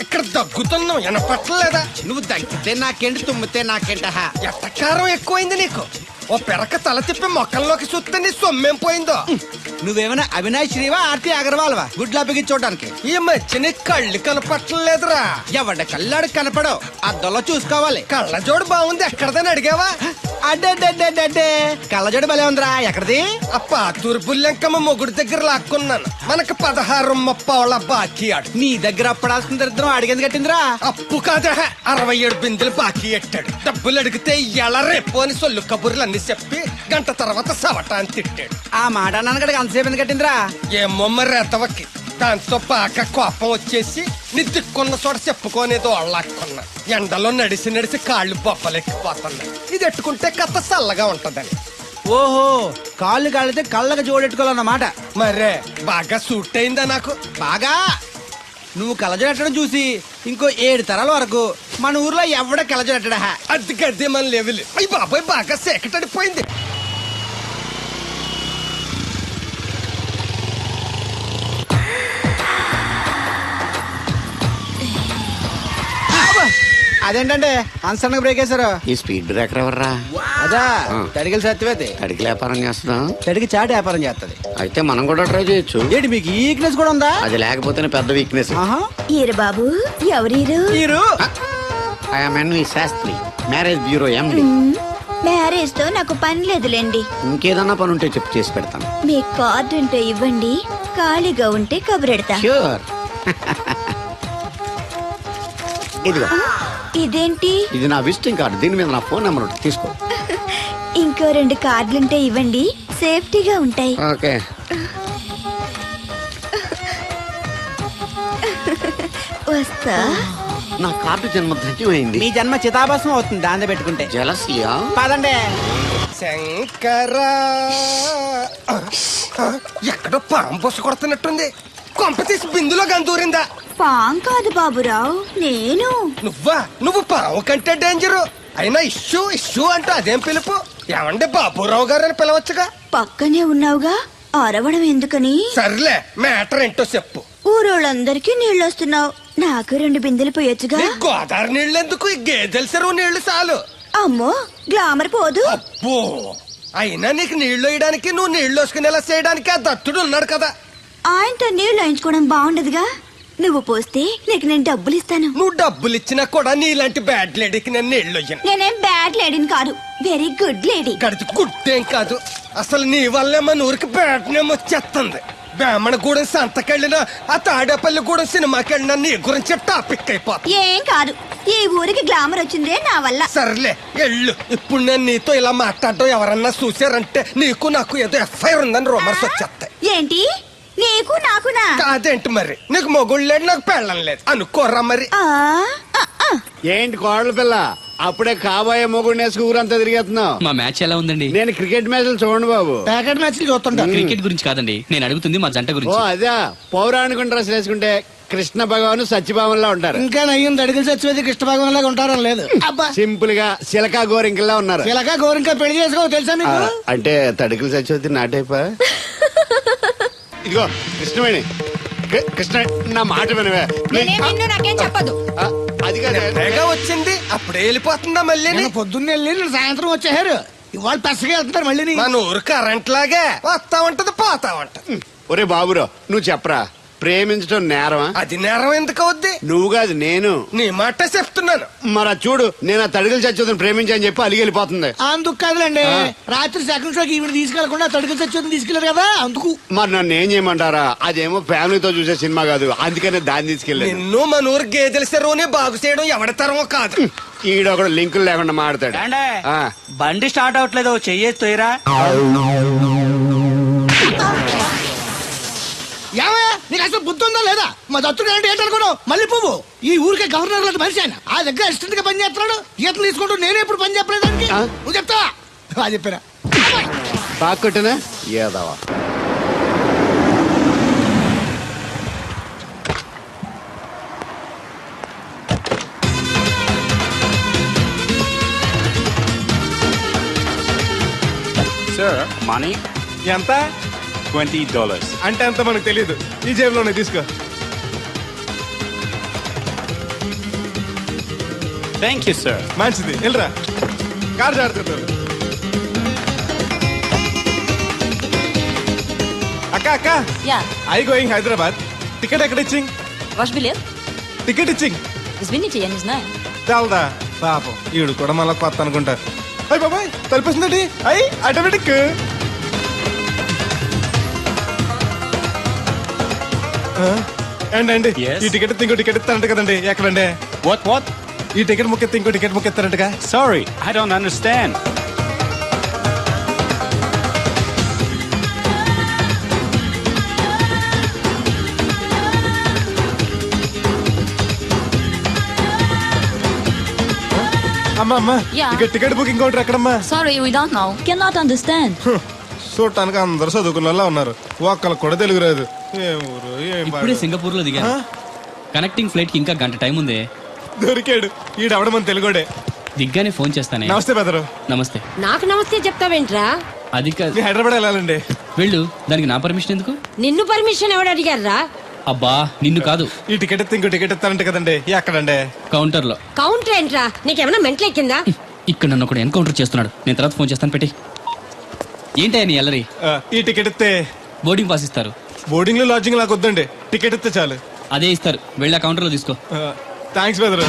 ఇక్కడ దగ్గుతున్నావు వినపట్టలేదా? నువ్వు తగ్గితే నాకేంటి, తుమ్మితే నాకేంట. ఎట్టకారం ఎక్కువైంది నీకు. ఓ పెరక తల తిప్పి మొక్కల్లోకి చూస్తే నీ సొమ్మేం పోయిందో. నువ్వేమైనా అవినాష్ శ్రీవా, ఆర్తి అగర్వాల్వా గుడ్లా బిగించోడానికి? ఈ మధ్య నీ కళ్ళు కనపట్టలేదురా. ఎవడ కళ్ళాడు కనపడవు, అద్దంలో చూసుకోవాలి. కళ్ళజోడు బాగుంది ఎక్కడదని అడిగావా? అడ్డే కళ్ళజోడు భలే ఉందిరా. ఎక్కడిది? ఆ పాతూరు బుల్లెంకమ్మ మొగుడు దగ్గర లాక్కున్నాను. మనకు 16 బాకీ ఆడు. నీ దగ్గర అప్పడాల్సిన దరిద్రం అడిగేది కట్టిందిరా. అప్పు కాదా 67 బిందెలు బాకీ ఎట్టాడు. డబ్బులు అడిగితే ఎలా రేపు అని సొల్లు కబుర్లు అన్ని చెప్పి గంట తర్వాత సవటాన్ని తిట్టాడు. ఆ మాట నాన్నగడికి అంతసేపు ఎందుకు కట్టిందిరా? ఏమో మరి రెతవకి. దాంతో బాగా కోపం వచ్చేసి నీ దిక్కున్న చోట చెప్పుకోనేదో వాళ్ళకున్నా. ఎండలో నడిసి కాళ్ళు బొబ్బలెక్కిపోతున్నాయి. ఇది ఎట్టుకుంటే కథ చల్లగా ఉంటదని. ఓహో, కాళ్ళు కాళ్ళైతే కళ్ళకి జోడెట్టుకోవాలన్నమాట. మరే బాగా సూట్ అయిందా నాకు? బాగా. నువ్వు కళ్ళజోడెట్టడం చూసి ఇంకో 7 తరాల వరకు మన ఊర్లో ఎవడ కళ్ళజోడెట్టడా. అది గడ్డి మన లెవెల్. అయ్యి బాబాయ్ బాగా సేకటడిపోయింది. అదేంటంటే అన్సడన్ బ్రేక్ వేశారు. ఈ స్పీడ్ బ్రేకర్ ఎవర్రా? అదా తడికలు సత్యవేతి. అడిగి వ్యాపారం చేస్తున్నాం. తడికి చాటి వ్యాపారం చేస్తది. అయితే మనం కూడా ట్రై చేయొచ్చు. ఏంటి మీకు ఈ వీక్నెస్ కూడా ఉందా? అది లేకపోతేనే పెద్ద వీక్నెస్. ఈరు బాబు, ఎవరీరు? I'm Shastri, marriage bureau MD. Marriage తో నాకు పని లేదులేండి. ఇంకేదన్నా పని ఉంటే చెప్పు, చేసి పెడతాను. మీ కార్డు ఉంటే ఇవ్వండి, ఖాళీగా ఉంటే కబురెడతా. ష్యూర్. ఇదిగో. ఇదేంటి? ఇది నా విజిటింగ్ కార్డు. దీని మీద నా ఫోన్ నెంబర్ ఉంటుంది, తీసుకో. ఇంకో 2 కార్డులుంటే ఇవ్వండి, సేఫ్టీగా ఉంటాయి. ఓకే. వస్తా. నా కార్డు జన్మ ధన్యమైంది. మీ జన్మ చితాభాసం అవుతుంది దాన్ని పెట్టుకుంటే. జలసియా? పదండి. శంకరా ఎక్కడో పాము పొస కొడుతున్నట్టుంది. కొంప తీసి బిందులో గందూరిందా? పాం కాదు బాబురావు, నేను. నువ్వు పాము కంటే డేంజరు. అయినా ఇష్యూ అంటూ అదేం పిలుపు? ఏమంటే బాబురావు గారు అని పిలవచ్చుగా. పక్కనే ఉన్నావుగా, అరవడం ఎందుకని? సర్లే, మ్యాటర్ ఏంటో చెప్పు. ఊరోళ్ళందరికీ నీళ్ళొస్తున్నావు, నాకు 2 బిందెలు పోయొచ్చుగా. గోదావరి నీళ్ళు ఎందుకు? ఈ గేదెల చెరువు నీళ్లు చాలు. అమ్మో, గ్లామర్ పోదు. అబ్బో, అయినా నీకు నీళ్లు వేయడానికి, నువ్వు నీళ్లు వేసుకునేలా చేయడానికి ఆ దత్తుడు ఉన్నాడు కదా. ఆయనతో నీళ్లు వేయించుకోవడం బాగుండదుగా. నువ్వు పోస్తే నీకు నేను డబ్బులు ఇస్తాను. నువ్వు డబ్బులు ఇచ్చినా కూడా నీలాంటి బ్యాడ్ లేడీకి నేను నీళ్లు వేయను. నేనేం బ్యాడ్ లేడీని కాదు, వెరీ గుడ్ లేడీ. గడిచి గుడ్డేం కాదు. అసలు నీ వల్లే మన ఊరికి బ్యాడ్ నేమ్ వచ్చేస్తుంది. బ్రాహ్మణగూడెం సంతకెళ్ళినా, ఆ తాడేపల్లిగూడెం సినిమాకెళ్ళినా నీ గురించి టాపిక్ అయిపోతుంది. ఏం కాదు, ఈ ఊరికి గ్లామర్ వచ్చిందే నా వల్ల. సర్లే ఎళ్ళు. ఇప్పుడు నేను నీతో ఇలా మాట్లాడటం ఎవరన్నా చూసారంటే నీకు నాకు ఏదో ఎఫ్ఐఆర్ ఉందని రూమర్స్ వచ్చేస్తాయి. ఏంటి? నీకు నాకునా? కాదేంటి మరి? నీకు మొగుళ్ళు లేదు, నాకు పెళ్ళం లేదు అనుకోరా మరి. ఏంటి కోడల పిల్ల అప్పుడే కాబోయే మొగుడు వేసుకు ఊరంతా తిరిగేస్తున్నావు. మా మ్యాచ్ ఎలా ఉందండి? నేను క్రికెట్ మ్యాచ్లు చూడండి బాబు. ప్యాకెట్ మ్యాచ్లు చూస్తుంటా. క్రికెట్ గురించి కాదండి, నేను అడుగుతుంది మా జంట ఓ గురించి. అదే పౌరాణిక డ్రెస్ వేసుకుంటే కృష్ణ భగవాన్ సత్యభావంలా ఉంటారు. ఇంకా నయ్యం దడికలు చచ్చిపోతే కృష్ణ భగవాన్ లాగా ఉంటారని లేదు. అబ్బా సింపుల్ గా సిలకా గోరింకల్లా ఉన్నారు. ఇలాగా గోరింకా పెళ్లి చేసుకో తెలుసా ఆ, మీకు? అంటే తడికలు చచ్చిపోతే నాటైపా. ఇదిగో కృష్ణవేణి, కృష్ణ నా మాట వినవే. నాకేం చెప్పదు. ఆ, అది కాదు తెగ వచ్చింది అప్పుడే వెళ్ళిపోతుందా మళ్ళీ? నేను పొద్దున్నే వెళ్ళి నేను సాయంత్రం వచ్చేసారు. ఇవాళ పెసగా వెళ్తున్నారు మళ్ళీ. మన ఊరు కరెంట్ లాగే వస్తా ఉంటది పోతా ఉంటది. ఒరే బాబురో నువ్వు చెప్పరా, ప్రేమించడం నేరమా? అది నేరం ఎందుకు అవుద్ది? నువ్వు కాదు నేను. నీ మాట చెప్తున్నాను. మరి అది చూడు, నేను ఆ తడికలు చచ్చిపోతుంది ప్రేమించని చెప్పి అలిగి వెళ్ళిపోతుంది. అందుకు కాదులేండి, రాత్రి సెకండ్ షోకి ఈవిడ తీసుకెళ్లకుండా తడుకలు చచ్చి తీసుకెళ్లారు కదా అందుకు. మరి నన్ను ఏం చేయమంటారా? అదేమో ఫ్యామిలీతో చూసే సినిమా కాదు, అందుకనే దాన్ని తీసుకెళ్ళాను. నిన్ను మన ఊరు గేదెల చెరువుని బాగు చేయడం ఎవరి తరమో కాదు. ఈడొకడు లింకులు లేకుండా మాడతాడు. ఆ, బండి స్టార్ట్ అవట్లేదు, చెయ్యేసి తోయరా. ఏమయ్యా నీకు అసలు బుద్ధి ఉందా లేదా? మా దత్తుడు అంటే ఏంటనుకోను మళ్ళీ పువ్వు. ఈ ఊరికే గవర్నర్ లాంటి మనిషి ఆయన. ఆ దగ్గర అసిస్టెంట్ గా పని చేస్తున్నాడు. ఈతలు తీసుకుంటూ నేనే ఇప్పుడు పని చెప్పలేదు దానికి. నువ్వు చెప్తావా? అది చెప్పారా? బాగా కొట్టినా ఏదవా. సార్ మనీ ఎంత? $20. అంటే అంత మనకు తెలియదు. ఈ జేబులోనే తీసుకో. Thank you sir. మంచిది, వెళ్ళరా. కార్ జాడుతుంటారు. అక్క అక్క, ఐ గోయింగ్ హైదరాబాద్. టికెట్ ఎక్కడ ఇచ్చింగ్? టికెట్ ఇచ్చింగ్ తెలదా? పాపం ఈడు కూడా మళ్ళీ కొత్త అనుకుంటారు. అయ్యి బాబాయ్ తలిపేసిందండి. అయ్యి ఆటోమేటిక్. అండి Yes. ఈ టికెట్ ఇంకో టికెట్ ఇస్తారంట కదండి. ఎక్కడండి? What? ఈ టికెట్ ముక్కెత్తి ఇంకో టికెట్ ముక్కెత్తారంటగా. Sorry, I don't understand. అమ్మా అమ్మా, టికెట్ బుకింగ్ కౌంటర్ ఎక్కడమ్మా? Sorry we don't know cannot understand. చూడటానికి అందరూ చదువుకున్న వాళ్ళ ఉన్నారు, ఒక్కళ్ళకి కూడా తెలుగు రాదు. ఏం ఊరు ఏం ఇప్పుడే సింగపూర్ లో దిగా. కనెక్టింగ్ ఫ్లైట్ కి ఇంకా గంట టైం ఉంది. దొరికాడు ఈడవడం మన తెలుగుడే. దిగ్గానే ఫోన్ చేస్తానే. నమస్తే బెదరు. నమస్తే. నాకు నమస్తే చెప్తావేంట్రా? అది మీ హైదరాబాద్ వెళ్ళాలండి. వెళ్ళు, దానికి నా పర్మిషన్ ఎందుకు? నిన్ను పర్మిషన్ ఎవడు అడిగారా? అబ్బా నిన్ను కాదు. ఈ టికెట్ ఎత్తే ఇంకో టికెట్ ఇస్తారంట కదండి. ఎక్కడండి? కౌంటర్ లో. కౌంటర్ ఏంట్రా? నీకేమైనా మెంటల్ ఎక్కిందా? ఇక్కడ నన్ను ఒకడు ఎన్కౌంటర్ చేస్తున్నాడు. నేను తర్వాత ఫోన్ చేస్తాను, పెట్టి. ఏంటయ్యా నీ అల్లరి? ఈ టికెట్ ఇస్తే బోర్డింగ్ పాస్ ఇస్తారు. బోర్డింగ్ లో లాడ్జింగ్ లాగా వద్దండి, టికెట్ ఇస్తే చాలు. అదే ఇస్తారు, వెళ్ళి ఆ కౌంటర్ లో తీసుకో. థ్యాంక్స్ బెదరు.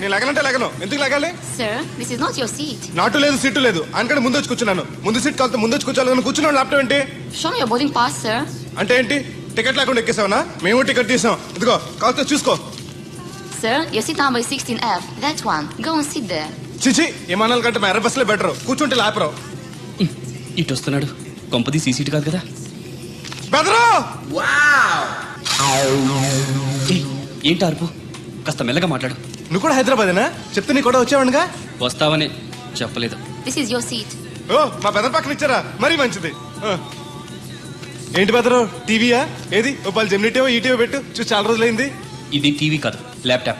నేను లగనంటే లగను. ఎందుకు లగాలి? Sir this is not your seat. నాటు లేదు, సీటు లేదు. అందుకని ముందు వచ్చి కూర్చున్నాను. ముందు సీట్ కాలితే ముందు వచ్చి కూర్చోాలని కూర్చున్నాను. ల్యాప్టాప్ ఏంటి? Show me your boarding pass sir. అంటే ఏంటి? టికెట్ లేకుండా ఎక్కేసావనా? మేము టికెట్ తీసాం. ఇదిగో కాలితే చూసుకో. Sir your seat number 16F. That's one. Go and sit there. చిచి విమానాల కంటే మా ఎర్ర బస్సులే బెటర్. కూర్చుంటే లాపరావు. ఇటు వస్తున్నాడు. కొంపది సీసీటీ కాదు కదా. బెదరు ఏయ్, ఏంటి అరుపు? కాస్త మెల్లగా మాట్లాడు. నువ్వు కూడా హైదరాబాదేనా? చెప్తే నీ కూడా వచ్చావనుగా. వస్తావనే చెప్పలేదు. This is your seat. ఓ మా బెదర్ పక్కన ఇచ్చారా? మరీ మంచిది. ఏంటి బెదరు, టీవీయా? ఏది ఓ పలు జెమినిటీవో ఈటీవో పెట్టు, చూసి చాలా రోజులైంది. ఇది టీవీ కాదు, laptop.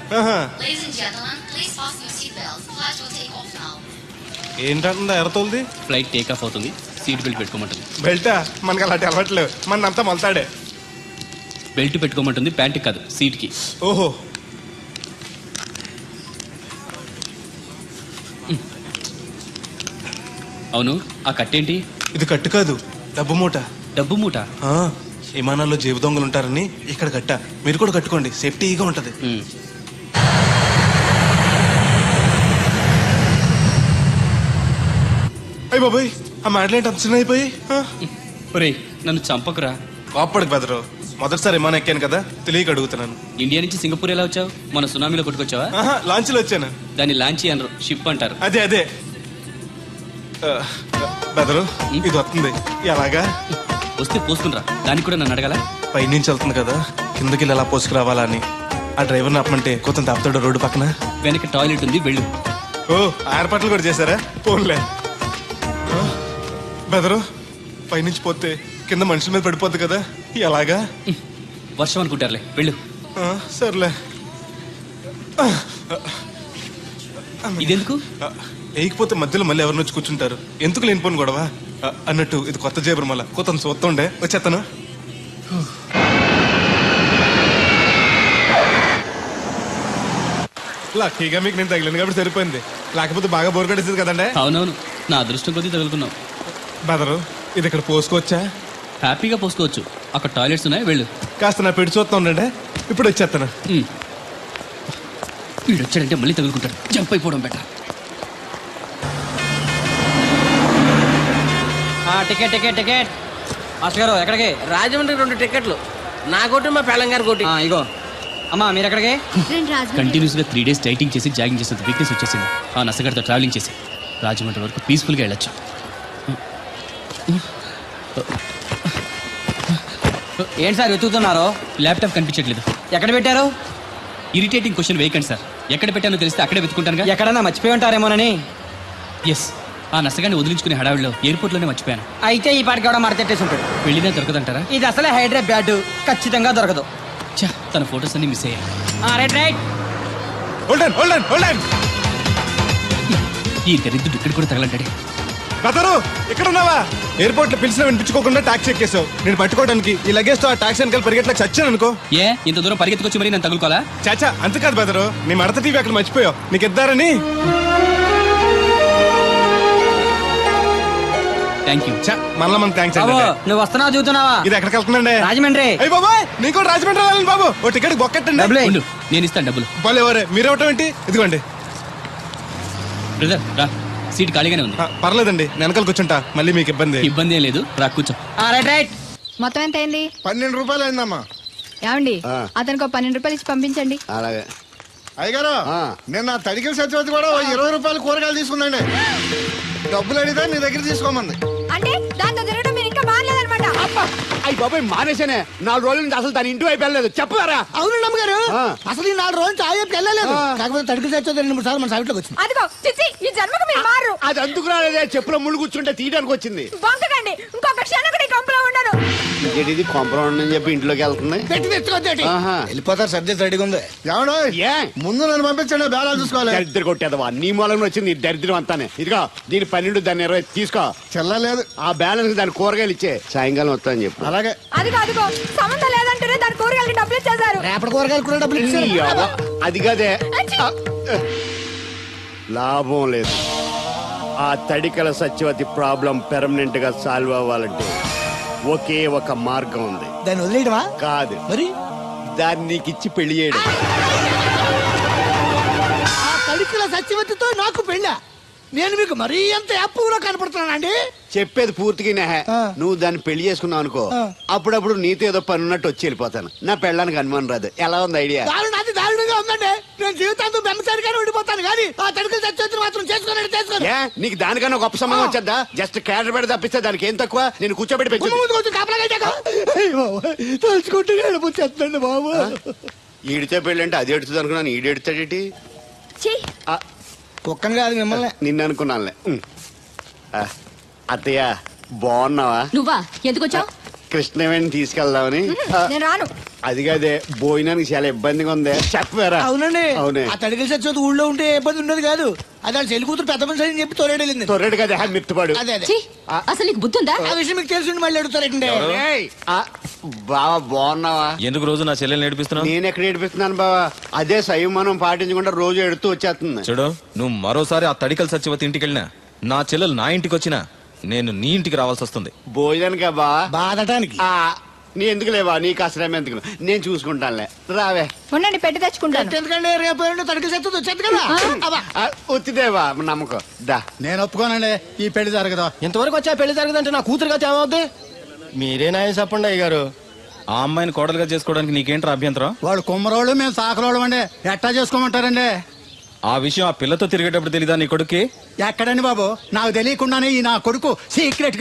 Ladies and gentlemen, please fasten your seat belts. Flight will take off now. ఏంటంటుందా ఎర్రతోల్ది? ఫ్లైట్ టేక్ ఆఫ్ అవుతుంది, సీట్ బెల్ట్ పెట్టుకోమంటుంది. బెల్టా? మనకి అలాంటి అలవాట్లేవు, మన అంతా మొలతాడే. బెల్ట్ పెట్టుకోమంటుంది, ప్యాంట్ కాదు, సీట్ కి. ఓహో. అవును, ఆ కట్టేంటి? ఇది కట్టు కాదు, డబ్బు మూట. డబ్బు మూట? విమానాల్లో జేబు దొంగలు ఉంటారని ఇక్కడ కట్ట. మీరు కూడా కట్టుకోండి, సేఫ్టీగా ఉంటది. అయ్యి బాబాయ్, ఆ మాటలేంటి అంత చిన్న అయిపోయి? ఒరేయ్, నన్ను చంపకురా. కోప్పడికి బెదరు, మొదటిసారి విమానం ఎక్కాను కదా తెలియక అడుగుతున్నాను. ఇండియా నుంచి సింగపూర్ ఎలా వచ్చావు? మన సునామీలో కొట్టుకొచ్చావా? ఆహా, లాంచ్లో వచ్చాను. దాన్ని లాంచీ అనరు, షిప్ అంటారు. అదే అదే బెదరు ఇది వస్తుంది ఎలాగా? వస్తే పోసుకునిరా. దానికి కూడా నన్ను అడగాల? పైనుంచి వెళ్తుంది కదా, కిందకి ఎలా పోసుకురావాలా అని. ఆ డ్రైవర్ని ఆపమంటే కొత్త ఆపుతాడు రోడ్డు పక్కన. వెనక టాయిలెట్ ఉంది, వెళ్ళు. ఓ ఏర్పాట్లు కూడా చేశారా? పోన్లే. బెదరు పైనుంచి పోతే కింద మనుషుల మీద పడిపోద్ది కదా, ఎలాగా? వర్షం అనుకుంటారులే, వెళ్ళు. సర్లే. ఇదెందుకు? వేయకపోతే మధ్యలో మళ్ళీ ఎవరిని వచ్చి కూర్చుంటారు, ఎందుకు లేనిపోను గొడవ అన్నట్టు. ఇది కొత్త జేబురు మళ్ళా కొత్త చూస్తుండే వచ్చేస్తాను. లక్కీగా మీకు నేను తగిలింది కాబట్టి సరిపోయింది, లేకపోతే బాగా బోర్ కట్టేసింది కదండి. అవునవును, నా అదృష్టం కొద్దీ తగులుకున్నావు. బెదరు ఇది ఇక్కడ పోసుకోవచ్చా? హ్యాపీగా పోసుకోవచ్చు, అక్కడ టాయిలెట్స్ ఉన్నాయి, వెళ్ళు. కాస్త నా పెట్టి చూస్తా ఉండండి, ఇప్పుడు వచ్చేస్తాను. వీడు వచ్చాడంటే మళ్ళీ తగులుకుంటాడు, జంప్ అయిపోవడం better. Ticket ticket ticket. Master గారు ఎక్కడికి? రాజమండ్రి 2 టికెట్లు, నా కోటి మా పెళ్ళం గారి కోటి. ఇగో అమ్మా, మీరు ఎక్కడికి? కంటిన్యూస్ గా 3 days డైటింగ్ చేసి జాగింగ్ చేసేంత వీక్నెస్ వచ్చేసింది. ఆ నసగడితో ట్రావెలింగ్ చేసి రాజమండ్రి వరకు పీస్ఫుల్ గా వెళ్ళొచ్చు. ఏంటి సార్ వెతుకుతున్నారు? ల్యాప్టాప్ కనిపించట్లేదు. ఎక్కడ పెట్టారు? ఇరిటేటింగ్ క్వశ్చన్ వేయకండి సార్. ఎక్కడ పెట్టానో తెలిస్తే అక్కడే వెతుకుంటాను. ఎక్కడన్నా మర్చిపోయి ఉంటారేమోనని. ఎస్, ఆ నసగాన్ని వదిలించుకునే హడావిడిలో ఎయిర్పోర్ట్ లోనే మర్చిపోయాను. అయితే ఈ పాటికి కూడా మరతెట్టేసి ఉంటాడు. వెళ్ళినా దొరకదంటారా? ఇది అసలే హైదరాబాద్, ఖచ్చితంగా దొరకదు. ఛా, తన ఫొటోస్ అన్ని మిస్ అయ్యాయి. Right right. ఈ దరిద్రుడు ఇక్కడ కూడా తగలంటాడే. బెదరు ఇక్కడ ఉన్నావా? ఎయిర్పోర్ట్ లో పిలిచిన వినిపించుకోకుండా టాక్సీ ఎక్కేసావు. నేను పట్టుకోవడానికి ఈ లగేజ్ తో ఆ టాక్సీ వెనకాల పరిగెట్లకు చచ్చాను అనుకో. ఏ ఇంత దూరం పరిగెత్తుకొచ్చి మరి నేను తగులుకోవాలా? చాచా అంతకాదు బెదరు, నీ మడత టీవీ అక్కడ మర్చిపోయావు, నీకు ఇద్దారని. Thank you. మళ్ళా మన థ్యాంక్స్. నువ్వు వస్తున్నావు చూస్తున్నావా? ఇది ఎక్కడికి వెళ్తుందండి? రాజమండ్రి. అయ్యి బాబాయ్, నీకు కూడా రాజమండ్రి వెళ్ళాలి బాబు. ఓ టికెట్ బొక్కెట్టండి. ఉండు, నేను ఇస్తాను డబ్బులు. ఎవరే మీరు ఇవ్వటం ఏంటి? ఇదిగోండి. బ్రదర్ రా, సీట్ ఖాళీగానే ఉంది. పర్లేదండి, నేను వెనకాల కూర్చుంటా, మళ్ళీ మీకు ఇబ్బంది. ఇబ్బంది ఏం లేదు, రా కూర్చో. Right right. మొత్తం ఎంత అయింది? 12 రూపాయలు అయిందమ్మా. ఏమండి, అతనికి 12 రూపాయలు ఇచ్చి పంపించండి. అలాగే. అయ్యగారు, నేను నా తడికిల సత్యవతి కూడా 20 రూపాయలు కూరగాయలు తీసుకుందండి. డబ్బులు అడిగితే నీ దగ్గర తీసుకోమంది. అంటే దాంతో తిరగడం మీరు ఇంకా మారలేదన్నమాట. అయ్యి బాబాయ్ మానేశానే, 4 రోజుల నుంచి అసలు తన ఇంటి వైపు వెళ్ళలేదు. చెప్పారా? అవును నమ్మగారు, అసలు ఈ 4 రోజులు చాయ్ వెళ్ళలేదు. కాకపోతే తడికి తెచ్చో 2-3 సార్లు మన సైట్లోకి వచ్చింది. అదిగో చిచ్చి, ఈ జన్మకు మీరు మారు. అది అందుకు రాలేదే, చెప్పులో ముళ్ళు కూర్చుంటే తీయడానికి వచ్చింది. బొంకకండి, ఇంకొక క్షణం కూడా ఈ కంపులో ఉండను. ఇది కాంపౌండ్ అని చెప్పి ఇంట్లోకి వెళ్తుంది. పెట్టి తెచ్చుకోద్దేటి. వెళ్ళిపోతారు, సబ్జెక్ట్ రెడీగా ఉంది. ఏమన్నా ముందు నన్ను పంపించండి, బేరాలు చూసుకోవాలి. దరిద్ర కొట్టేదవా, నీ మూలంలో వచ్చింది ఈ దరిద్రం అంతానే. ఇదిగో దీని 12, దాన్ని 20 తీసుకో. చెల్లలేదు. ఆ బ్యాలెన్స్ దాని కూరగాయలు ఇచ్చే, సాయంకాలం వస్తా అని చెప్పు. అలాగే. అదిగో సంబంధం లేదంటేనే దాని కూరగాయలకి డబ్బులు ఇచ్చేశారు. రేపటి కూరగాయలు కూడా డబ్బులు ఇచ్చారు. ఈ అవ్వ, అది కదే లాభం లేదు. ఆ తడికల సత్యవతి ప్రాబ్లం పెర్మనెంట్ గా సాల్వ్ అవ్వాలంటే ఒకే ఒక మార్గం ఉంది. దాన్ని వదిలేయడమా? కాదు, మరి దాన్ని నీకు ఇచ్చి పెళ్లి చేయడం. ఆ తడికల సత్యవతితో నాకు పెళ్ళా? నేను మీకు మరీ ఎంత యాప్లో కనపడుతున్నానండి? చెప్పేది పూర్తిగా నెహ. నువ్వు దాన్ని పెళ్లి చేసుకున్నావు అనుకో, అప్పుడప్పుడు నీతో ఏదో పని ఉన్నట్టు వచ్చి వెళ్ళిపోతాను. నా పెళ్ళానికి అనుమానం రాదు. ఎలా ఉంది ఐడియా? అది దారుణంగా ఉందండి. నేను జీవితాంతం బెమ్మసారిగానే ఉండిపోతాను కానీ ఆ తడికల సత్యవతిని మాత్రం చేసుకోను. ఏ నీకు దానికన్నా గొప్ప సంబంధం వచ్చేద్దా? జస్ట్ క్యాడర్ పెడితే తప్పిస్తే దానికి ఏం తక్కువ? నేను కూర్చోబెట్టి పెంచు. తలుచుకుంటే వెళ్ళిపోతుందండి బాబు. ఈడితే పెళ్ళి అంటే అది ఎడుతుంది అనుకున్నాను, ఈడు ఎడుతాడేటి? కుక్కను కాదు మిమ్మల్ని. నిన్ను అనుకున్నానులే. అత్తయ్య బాగున్నావా? నువ్వా ఎందుకు వచ్చావు? కృష్ణవేణి తీసుకెళ్దామని. నేను రాను. అది కాదే, భోజనానికి చాలా ఇబ్బందిగా ఉంది. చెప్పారా? అవునండి. అవునే. ఆ తడికల సత్యవతి ఊళ్ళో ఉంటే ఏ ఇబ్బంది ఉండదు కాదు. అది వాళ్ళ చెల్లి కూతురు పెద్ద మనిషి అని చెప్పి తొరేడు వెళ్ళింది. తొర్రెడు కదా, మిత్తుపాడు. అదే అదే. అసలు నీకు బుద్ధి ఉందా? ఆ విషయం మీకు తెలిసి మళ్ళీ అడుగుతారండి. బావా బాగున్నావా? ఎందుకు రోజు నా చెల్లెల్ని ఏడిపిస్తున్నావు? నేను ఎక్కడ ఏడిపిస్తున్నాను బావా? అదే సంయమనం పాటించకుండా రోజు ఎడుతూ వచ్చేస్తుంది. చూడు, నువ్వు మరోసారి ఆ తడికల సత్యవతి ఇంటికి వెళ్ళినా, నా చెల్లెలు నా ఇంటికి వచ్చినా, నేను నీ ఇంటికి రావాల్సి వస్తుంది. భోజనానికా బా? బాధటానికి. నీ ఎందుకు లేవా, నీకు అసలేమే ఎందుకు, నేను చూసుకుంటానులే. రావే. ఉండండి, పెట్టి తెచ్చుకుంటాను. ఎందుకంటే రేపు తడికల సత్యవతి వచ్చేది కదా. వచ్చిదేవా నమ్మకం. దా. నేను ఒప్పుకోనండి, ఈ పెళ్లి జరగదు. ఇంతవరకు వచ్చా పెళ్లి జరగదంటే నా కూతురుగా తేవద్దు. మీరే నాయం చెప్పండి అయ్యగారు. ఆ అమ్మాయిని కోడలుగా చేసుకోవడానికి నీకేంట్రా అభ్యంతరం? వాళ్ళు కుమ్మరోళ్ళు మేము సాకరోళ్ళు అండి, ఎట్టా చేసుకోమంటారండి? ఆ విషయం ఆ పిల్లతో తిరిగేటప్పుడు తెలీదా నీ కొడుక్కి? ఎక్కడండి బాబు, నాకు తెలియకుండానే ఈ నా కొడుకు సీక్రెట్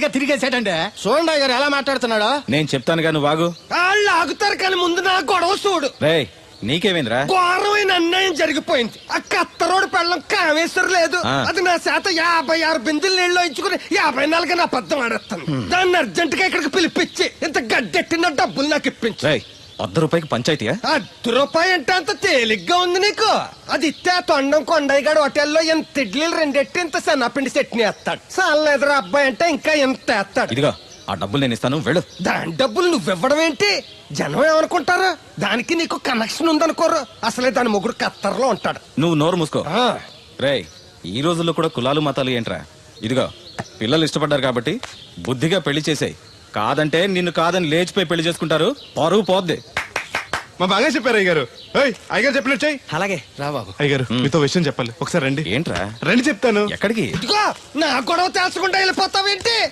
గా తిరిగేసాడండి. చూడండి గారు ఎలా మాట్లాడుతున్నాడో. నేను చెప్తాను కానీ వాగు. వాళ్ళు ఆగుతారు కానీ ముందు నా గొడవ చూడు. రేయ్ నీకేమైందిరా? ఘోరమైన అన్యాయం జరిగిపోయింది. ఆ కత్తరోడు పెళ్ళం కామేశ్వర లేదు, అది నా చేత 56 బిందులు నీళ్ళు ఇచ్చుకుని 54 నా అబద్ధం ఆడేస్తాను. దాన్ని అర్జెంట్ గా ఇక్కడికి పిలిపించి ఇంత గడ్డెట్టిన డబ్బులు నాకు ఇప్పించు. ₹100 పంచాయతీయా? ₹10 అంటే అంత తేలిగ్గా ఉంది నీకు? అది ఇస్తే తొండం కొండయ్యగాడు హోటల్లో ఎంత ఇడ్లీలు 2 ఎట్టి ఇంత సన్నపిండి చట్నీ వేస్తాడు. చాలా ఎదురు అబ్బాయి అంటే ఇంకా ఎంత వేస్తాడు. ఇదిగో ఆ డబ్బులు నేను ఇస్తాను, వెళ్ళు. దాని డబ్బులు నువ్వివ్వడం ఏంటి? జనం ఏమనుకుంటారు? దానికి నీకు కనెక్షన్ ఉందనుకోరు. అసలే దాని ముగ్గురు కత్తర్లో ఉంటాడు. నువ్వు నోరు మూసుకో. రేయ్ ఈ రోజుల్లో కూడా కులాలు మతాలు ఏంట్రా? ఇదిగో పిల్లలు ఇష్టపడ్డారు కాబట్టి బుద్ధిగా పెళ్లి చేసేయ్. కాదంటే నిన్ను కాదని లేచిపోయి పెళ్లి చేసుకుంటారు, పరువు పోద్ది. మా బాగా చెప్పారు అయ్యగారు. అయ్యగారు చెప్పినట్టు చెయ్యి. అలాగే రా బాబు. అయ్యగారు మీతో విషయం చెప్పాలి, ఒకసారి రండి. ఏంట్రా? రండి చెప్తాను. ఎక్కడికి? ఇదిగో నా గొడవ తెలుసుకుంటా వెళ్ళిపోతావేంటి?